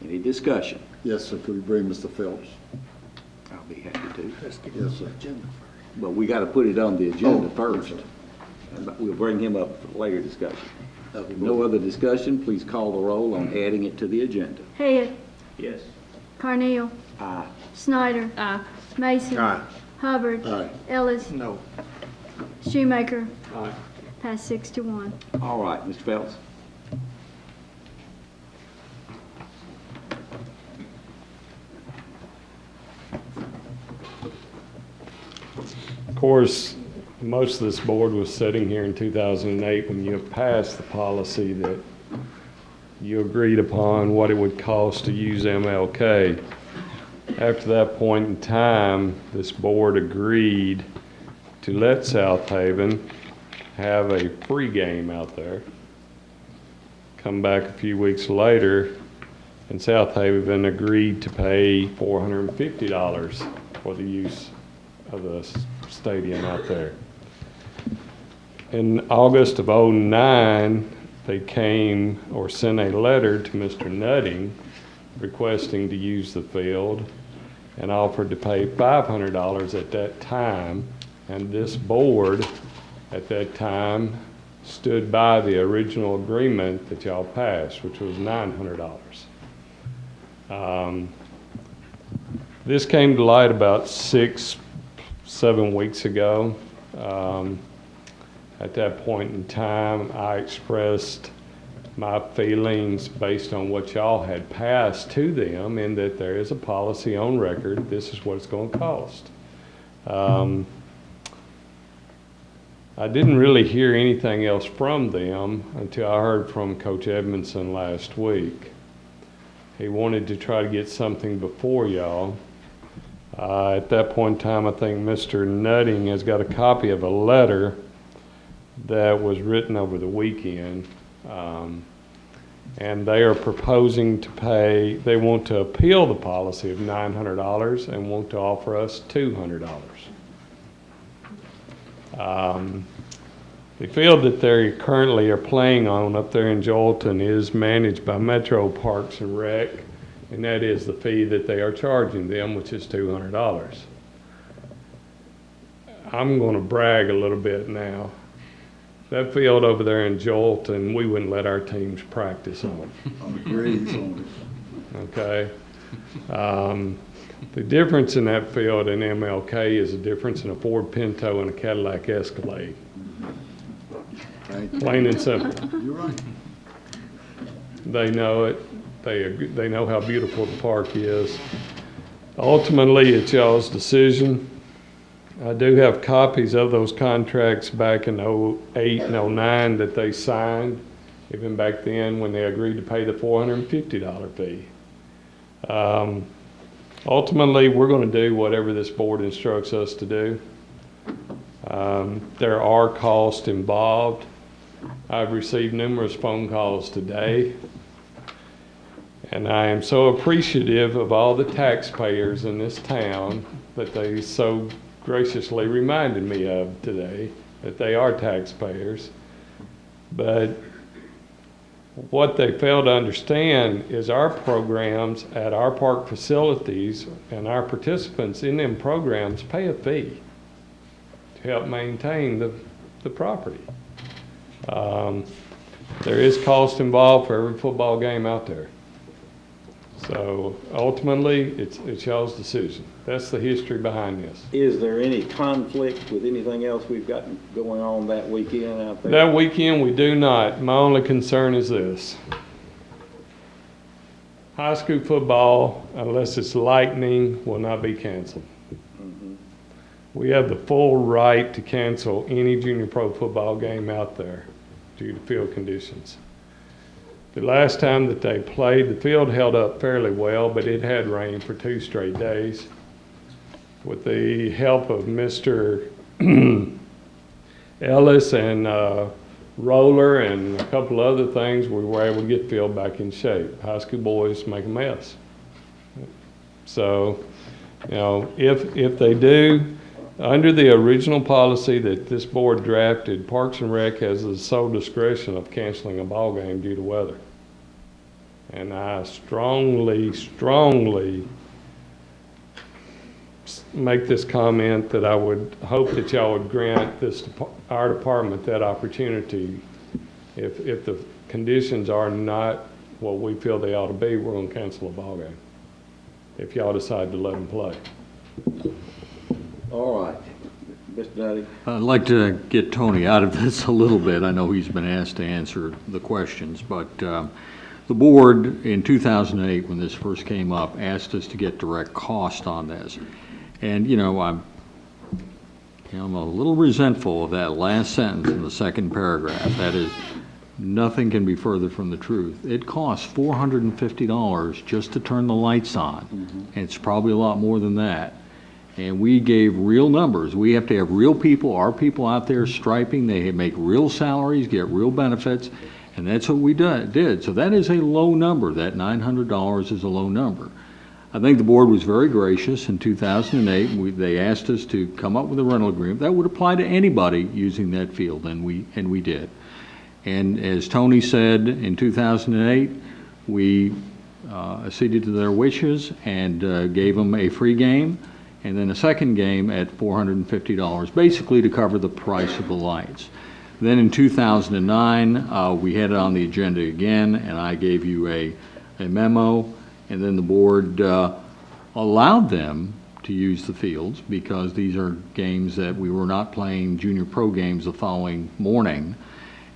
Any discussion? Yes, sir. Could we bring Mr. Phelps? I'll be happy to. Yes, sir. But we got to put it on the agenda first. And we'll bring him up for later discussion. If no other discussion, please call the roll on adding it to the agenda. Head. Yes. Carneal. Aye. Snyder. Aye. Mason. Aye. Hubbard. Aye. Ellis. No. Shoemaker. Aye. Pass 6-1. All right, Mr. Phelps. Of course, most of this board was sitting here in 2008 when you passed the policy that you agreed upon what it would cost to use MLK. After that point in time, this board agreed to let South Haven have a free game out there. Come back a few weeks later, and South Haven agreed to pay $450 for the use of the stadium out there. In August of '09, they came or sent a letter to Mr. Nutting requesting to use the field and offered to pay $500 at that time. And this board at that time stood by the original agreement that y'all passed, which was $900. This came to light about 6-7 weeks ago. At that point in time, I expressed my feelings based on what y'all had passed to them, and that there is a policy on record, this is what it's going to cost. I didn't really hear anything else from them until I heard from Coach Edmondson last week. He wanted to try to get something before y'all. At that point in time, I think Mr. Nutting has got a copy of a letter that was written over the weekend. And they are proposing to pay, they want to appeal the policy of $900 and want to offer us $200. The field that they currently are playing on up there in Joelton is managed by Metro Parks and Rec, and that is the fee that they are charging them, which is $200. I'm going to brag a little bit now. That field over there in Joelton, we wouldn't let our teams practice on. Okay. The difference in that field in MLK is the difference in a Ford Pinto and a Cadillac Escalade. Plain and simple. You're right. They know it. They know how beautiful the park is. Ultimately, it's y'all's decision. I do have copies of those contracts back in '08 and '09 that they signed, even back then when they agreed to pay the $450 fee. Ultimately, we're going to do whatever this board instructs us to do. There are costs involved. I've received numerous phone calls today, and I am so appreciative of all the taxpayers in this town that they so graciously reminded me of today, that they are taxpayers. But what they fail to understand is our programs at our park facilities and our participants in them programs pay a fee to help maintain the property. There is cost involved for every football game out there. So ultimately, it's y'all's decision. That's the history behind this. Is there any conflict with anything else we've got going on that weekend out there? That weekend, we do not. My only concern is this. High school football, unless it's lightning, will not be canceled. We have the full right to cancel any junior pro football game out there due to field conditions. The last time that they played, the field held up fairly well, but it had rained for 2 straight days. With the help of Mr. Ellis and Roller and a couple other things, we were able to get the field back in shape. High school boys make a mess. So, you know, if they do, under the original policy that this board drafted, Parks and Rec has the sole discretion of canceling a ball game due to weather. And I strongly make this comment that I would hope that y'all would grant our department that opportunity. If the conditions are not what we feel they ought to be, we're going to cancel a ball game if y'all decide to let them play. All right. Mr. Nutty. I'd like to get Tony out of this a little bit. I know he's been asked to answer the questions, but the board in 2008, when this first came up, asked us to get direct cost on this. And, I'm a little resentful of that last sentence in the second paragraph. That is, nothing can be further from the truth. It costs $450 just to turn the lights on. And it's probably a lot more than that. And we gave real numbers. We have to have real people, our people out there striping. They make real salaries, get real benefits. And that's what we did. So that is a low number. That $900 is a low number. I think the board was very gracious in 2008. They asked us to come up with a rental agreement that would apply to anybody using that field, and we did. And as Tony said, in 2008, we acceded to their wishes and gave them a free game, and then a second game at $450, basically to cover the price of the lights. Then in 2009, we had it on the agenda again, and I gave you a memo, and then the board allowed them to use the fields because these are games that we were not playing junior pro games the following morning.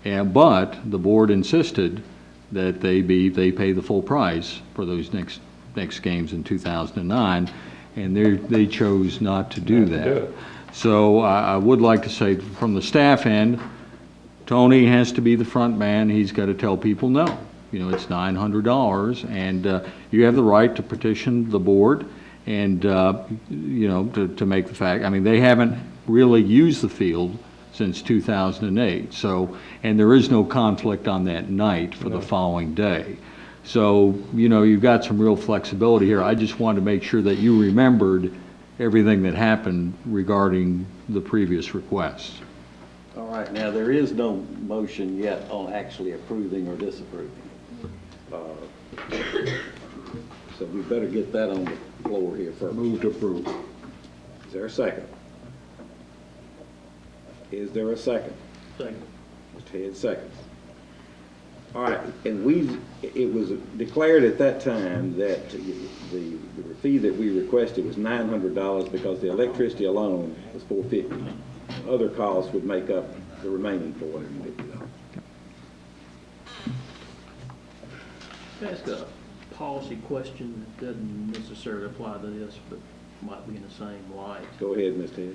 But the board insisted that they pay the full price for those next games in 2009, and they chose not to do that. So I would like to say from the staff end, Tony has to be the front man. He's got to tell people no. You know, it's $900, and you have the right to petition the board and, you know, to make the fact. I mean, they haven't really used the field since 2008. So, and there is no conflict on that night for the following day. So, you know, you've got some real flexibility here. I just wanted to make sure that you remembered everything that happened regarding the previous requests. All right, now there is no motion yet on actually approving or disapproving. So we better get that on the floor here first. Move to approve. Is there a second? Is there a second? Second. Mr. Head seconds. All right, and it was declared at that time that the fee that we requested was $900 because the electricity alone was $450. Other costs would make up the remaining $450. Can I ask a policy question that doesn't necessarily apply to this, but might be in the same light? Go ahead, Mr.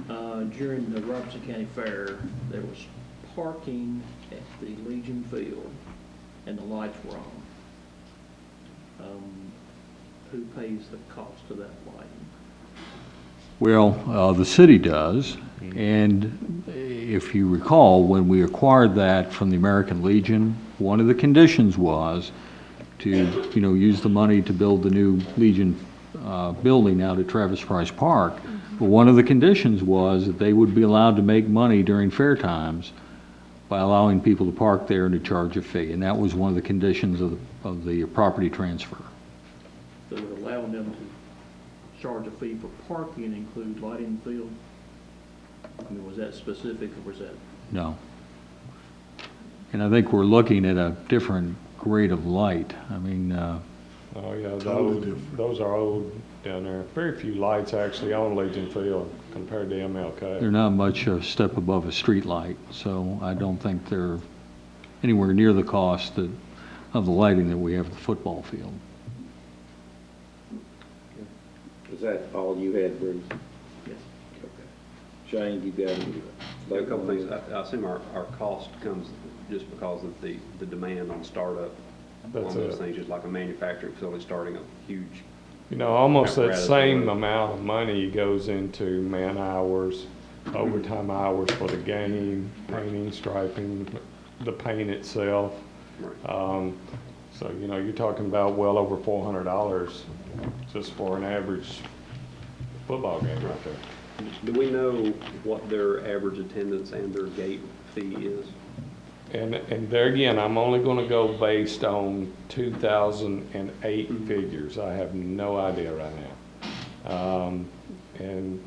Head. During the Robertson County Fair, there was parking at the Legion Field, and the lights were on. Who pays the cost of that lighting? Well, the city does, and if you recall, when we acquired that from the American Legion, one of the conditions was to, you know, use the money to build the new Legion building out at Travis Price Park. But one of the conditions was that they would be allowed to make money during fair times by allowing people to park there and to charge a fee, and that was one of the conditions of the property transfer. So would allowing them to charge a fee for parking include lighting the field? I mean, was that specific, or was that? No. And I think we're looking at a different grade of light. I mean, Oh, yeah, Totally those are old down there. Very few lights actually on Legion Field compared to MLK. they're not much a step above a street light, so I don't think they're anywhere near the cost of the lighting that we have at the football field. Is that all you had, Bruce? Yes. Okay. Shane, you got any? A couple things. I assume our cost comes just because of the demand on startup. One of those things, just like a manufacturing facility starting a huge. You know, almost that apparatus same or- amount of money goes into man hours, overtime hours for the game, painting, striping, the paint itself. Right. So, you know, you're talking about well over $400 just for an average football game right there. Do we know what their average attendance and their gate fee is? And there again, I'm only going to go based on 2008 figures. I have no idea right now. And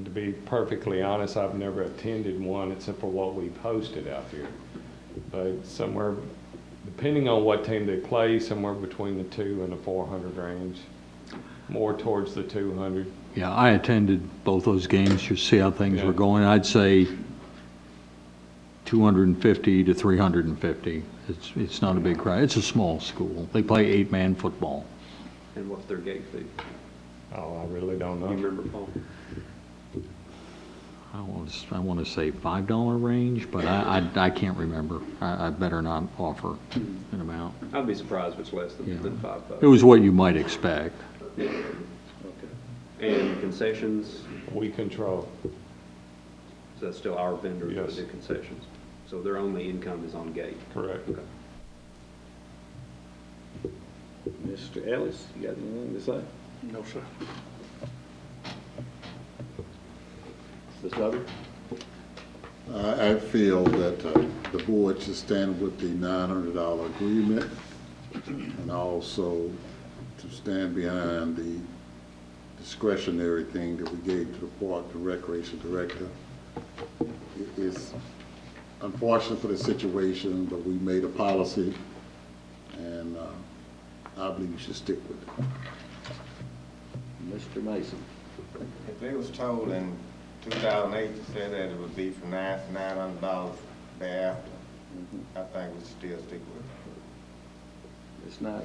to be perfectly honest, I've never attended one except for what we posted out here. But somewhere, depending on what team they play, somewhere between the 200 and the 400 range, more towards the 200. Yeah, I attended both those games to see how things Yeah. were going. I'd say 250 to 350. It's not a big crowd. It's a small school. They play 8-man football. And what's their gate fee? Oh, I really don't know. You remember, Paul? I want to say $5 range, but I can't remember. I better not offer an amount. I'd be surprised if it's less than Yeah. $5. It was what you might expect. Yeah. And concessions, We control. is that still our vendor Yes. that do concessions? So their only income is on gate. Correct. Okay. Mr. Ellis, you got anything to say? No, sir. Mr. Hubbard? I feel that the board should stand with the $900 agreement and also to stand behind the discretionary thing that we gave to the Park and Recreation Director. It's unfortunate for the situation, but we made a policy, and I believe we should stick with it. Mr. Mason? If it was told in 2008 to say that it would be for $900 thereafter, I think we should still stick with it. It's not.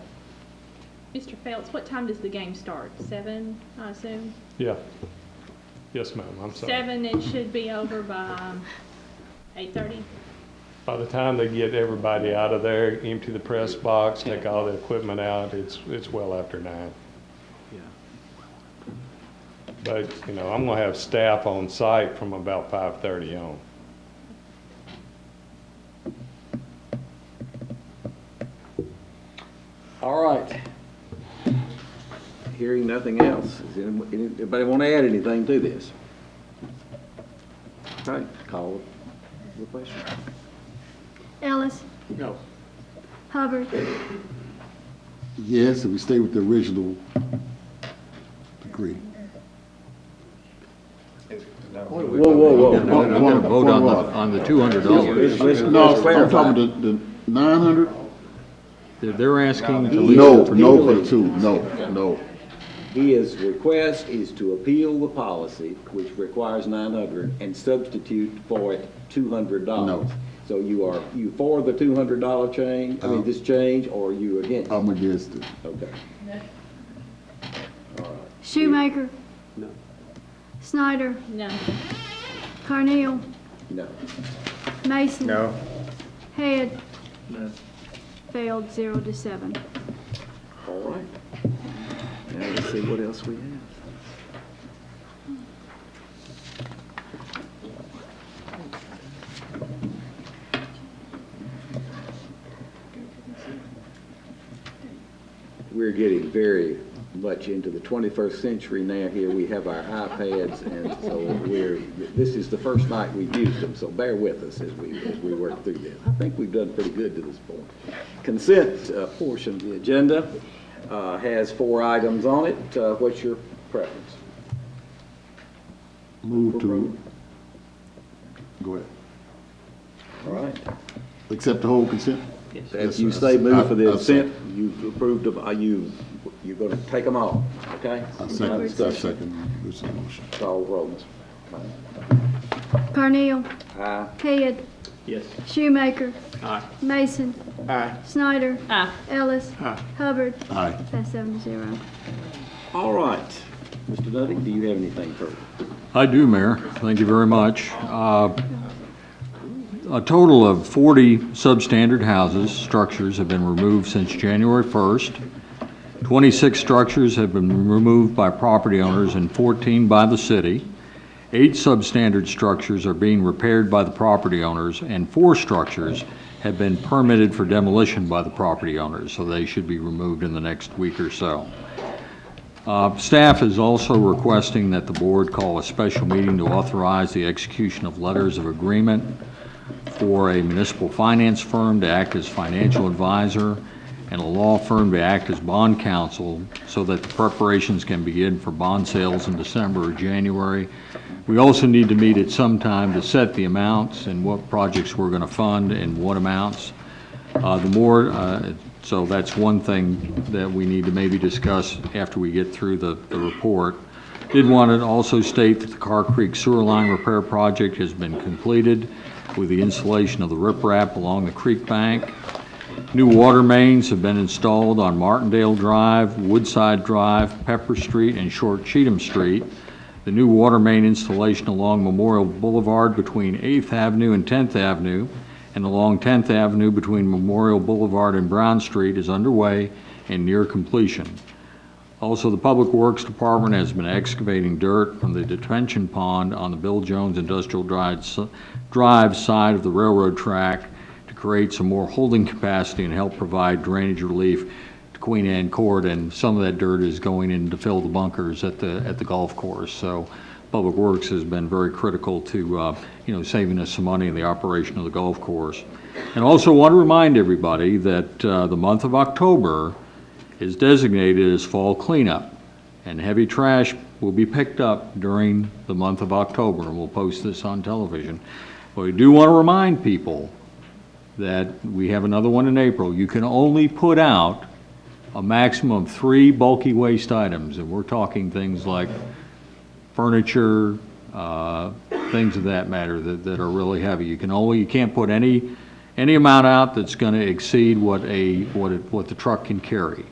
Mr. Phelps, what time does the game start? 7, I assume? Yeah. Yes, ma'am, I'm sorry. 7, it should be over by 8:30? By the time they get everybody out of there, empty the press box, take all the equipment out, it's well after 9. But, you know, I'm gonna have staff on site from about 5:30 on. All right. Hearing nothing else, does anybody want to add anything to this? Okay, call the question. Ellis, No. Hubbard, Yes, if we stay with the original degree. Whoa, whoa, whoa. We're going to vote on the $200. No, I'm talking the 900? They're asking to leave No, it for no for the two, no. His request is to appeal the policy, which requires 900, and substitute for it $200. No. So you for the $200 change, this change, or are you against? I'm against it. Okay. Shoemaker, No. Snyder, No. Carneal, No. Mason. No. Head, No. failed 0-7. All right. Now let's see what else we have. We're getting very much into the 21st century now. Here we have our iPads, and so this is the first night we've used them, so bear with us as we work through this. I think we've done pretty good to this point. Consent portion of the agenda has 4 items on it. What's your preference? Move to, go ahead. All right. Accept the whole consent? If Yes, you sir. say move for the I consent, you've approved of, you're going to take them all, okay? I second this motion. Call roll. Carneal, Aye. Head, Yes. Shoemaker, Aye. Mason, Aye. Snyder, Aye. Ellis, Aye. Hubbard. Aye. That's 7-0. All right. Mr. Nutting, do you have anything further? I do, Mayor. Thank you very much. A total of 40 substandard houses, structures have been removed since January 1st. 26 structures have been removed by property owners and 14 by the city. 8 substandard structures are being repaired by the property owners, and 4 structures have been permitted for demolition by the property owners, so they should be removed in the next week or so. Staff is also requesting that the board call a special meeting to authorize the execution of letters of agreement for a municipal finance firm to act as financial advisor and a law firm to act as bond counsel so that the preparations can begin for bond sales in December or January. We also need to meet at some time to set the amounts and what projects we're going to fund and what amounts. So that's one thing that we need to maybe discuss after we get through the report. Did want to also state that the Carr Creek sewer line repair project has been completed with the installation of the riprap along the creek bank. New water mains have been installed on Martindale Drive, Woodside Drive, Pepper Street, and Short Cheatham Street. The new water main installation along Memorial Boulevard between 8th Avenue and 10th Avenue and along 10th Avenue between Memorial Boulevard and Brown Street is underway and near completion. Also, the Public Works Department has been excavating dirt from the detention pond on the Bill Jones Industrial Drive side of the railroad track to create some more holding capacity and help provide drainage relief to Queen Anne Court, and some of that dirt is going in to fill the bunkers at the golf course. So Public Works has been very critical to saving us some money in the operation of the golf course. And also want to remind everybody that the month of October is designated as fall cleanup, and heavy trash will be picked up during the month of October, and we'll post this on television. But we do want to remind people that we have another one in April. You can only put out a maximum of 3 bulky waste items, and we're talking things like furniture, things of that matter that are really heavy. You can't put any amount out that's going to exceed what the truck can carry.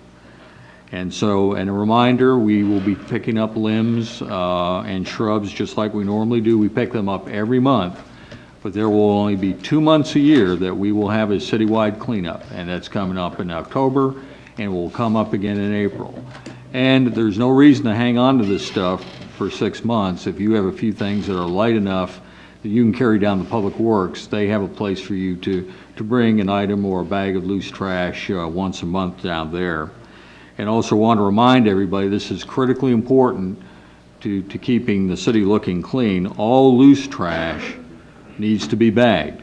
And so, and a reminder, we will be picking up limbs and shrubs just like we normally do. We pick them up every month, but there will only be 2 months a year that we will have a citywide cleanup, and that's coming up in October, and will come up again in April. And there's no reason to hang on to this stuff for 6 months. If you have a few things that are light enough that you can carry down the Public Works, they have a place for you to bring an item or a bag of loose trash once a month down there. And also want to remind everybody, this is critically important to keeping the city looking clean. All loose trash needs to be bagged.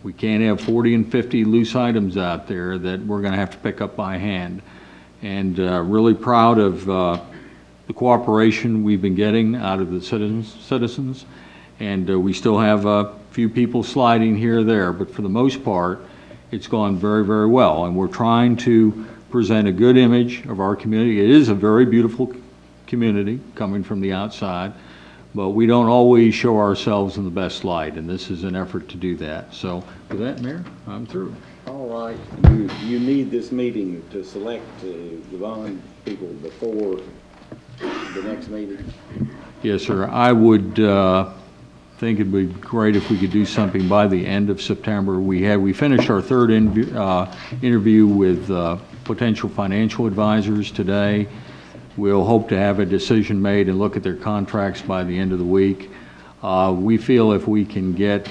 We can't have 40 and 50 loose items out there that we're going to have to pick up by hand. And really proud of the cooperation we've been getting out of the citizens. And we still have a few people sliding here or there, but for the most part, it's gone very, very well. And we're trying to present a good image of our community. It is a very beautiful community coming from the outside, but we don't always show ourselves in the best light, and this is an effort to do that. So with that, Mayor, I'm through. All right, you need this meeting to select the bond people before the next meeting? Yes, sir. I would think it'd be great if we could do something by the end of September. We finished our third interview with potential financial advisors today. We'll hope to have a decision made and look at their contracts by the end of the week. We feel if we can get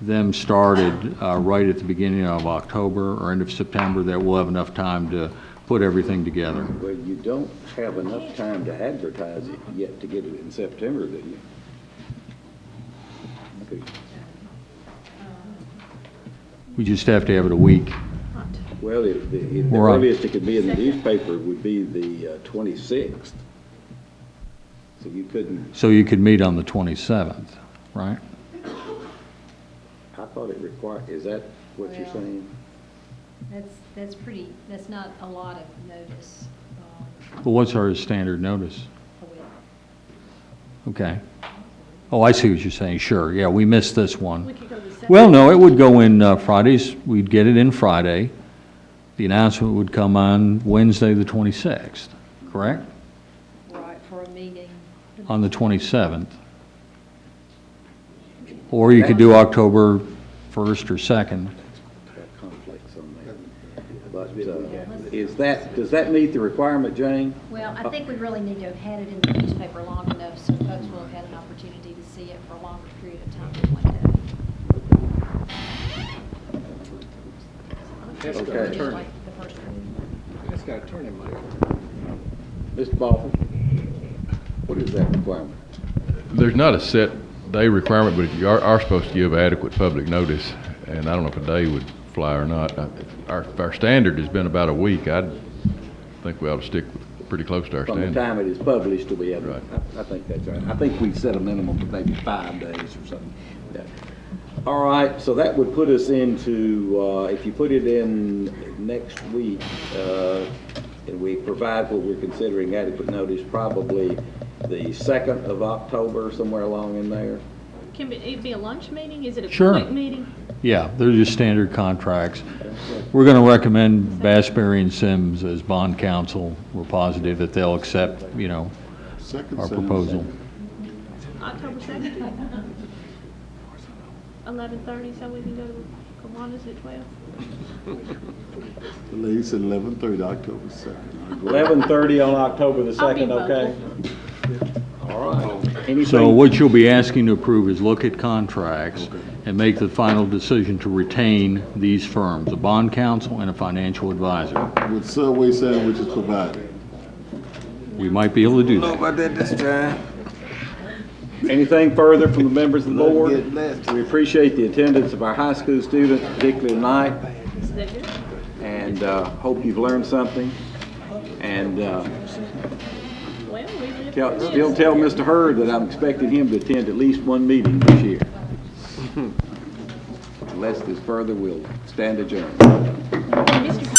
them started right at the beginning of October or end of September, that we'll have enough time to put everything together. Well, you don't have enough time to advertise it yet to get it in September, do you? Okay. We just have to have it a week. Well, the earliest it could be in the newspaper would be the 26th. So you couldn't. So you could meet on the 27th, right? I thought it required, is that what you're saying? That's not a lot of notice. Well, what's our standard notice? A week. Okay. Oh, I see what you're saying. Sure. Yeah, we missed this one. We could go the second. Well, no, it would go in Fridays. We'd get it in Friday. The announcement would come on Wednesday, the 26th, correct? Right, for a meeting. On the 27th. Or you could do October 1st or 2nd. Conflicts on that. But does that meet the requirement, Jane? Well, I think we really need to have had it in the newspaper long enough so folks will have had an opportunity to see it for a longer period of time than one day. Okay. Just like the first one. That's got to turn him like. Mr. Baldwin, what is that requirement? There's not a set day requirement, but you are supposed to give adequate public notice, and I don't know if a day would fly or not. Our standard has been about a week. I think we ought to stick pretty close to our standard. From the time it is published to be able, Right. I think that's right. I think we set a minimum of maybe 5 days or something. Yeah. All right, so that would put us into, if you put it in next week, and we provide what we're considering adequate notice, probably the 2nd of October, somewhere along in there. Can it be a lunch meeting? Is it a Sure. quick meeting? Yeah, they're just standard contracts. We're going to recommend Bassberry and Sims as bond counsel. We're positive that they'll accept, our proposal. October 2nd? 11:30, so we can go Tawanda's at 12. The lady said 11:30, October 2nd. 11:30 on October the I'll be 2nd, okay? All right. Anything? So what you'll be asking to approve is look at contracts and make the final decision to retain these firms, a bond counsel and a financial advisor. With Subway sandwiches provided. We might be able to do Know that. about that this time? Anything further from the members of the Let's board? get less. We appreciate the attendance of our high school students, particularly tonight, Is that good? and hope you've learned something. And Well, we live still tell Mr. Hurd that I'm expecting him to attend at least one meeting this year. Unless there's further, we'll stand adjourned. Mr.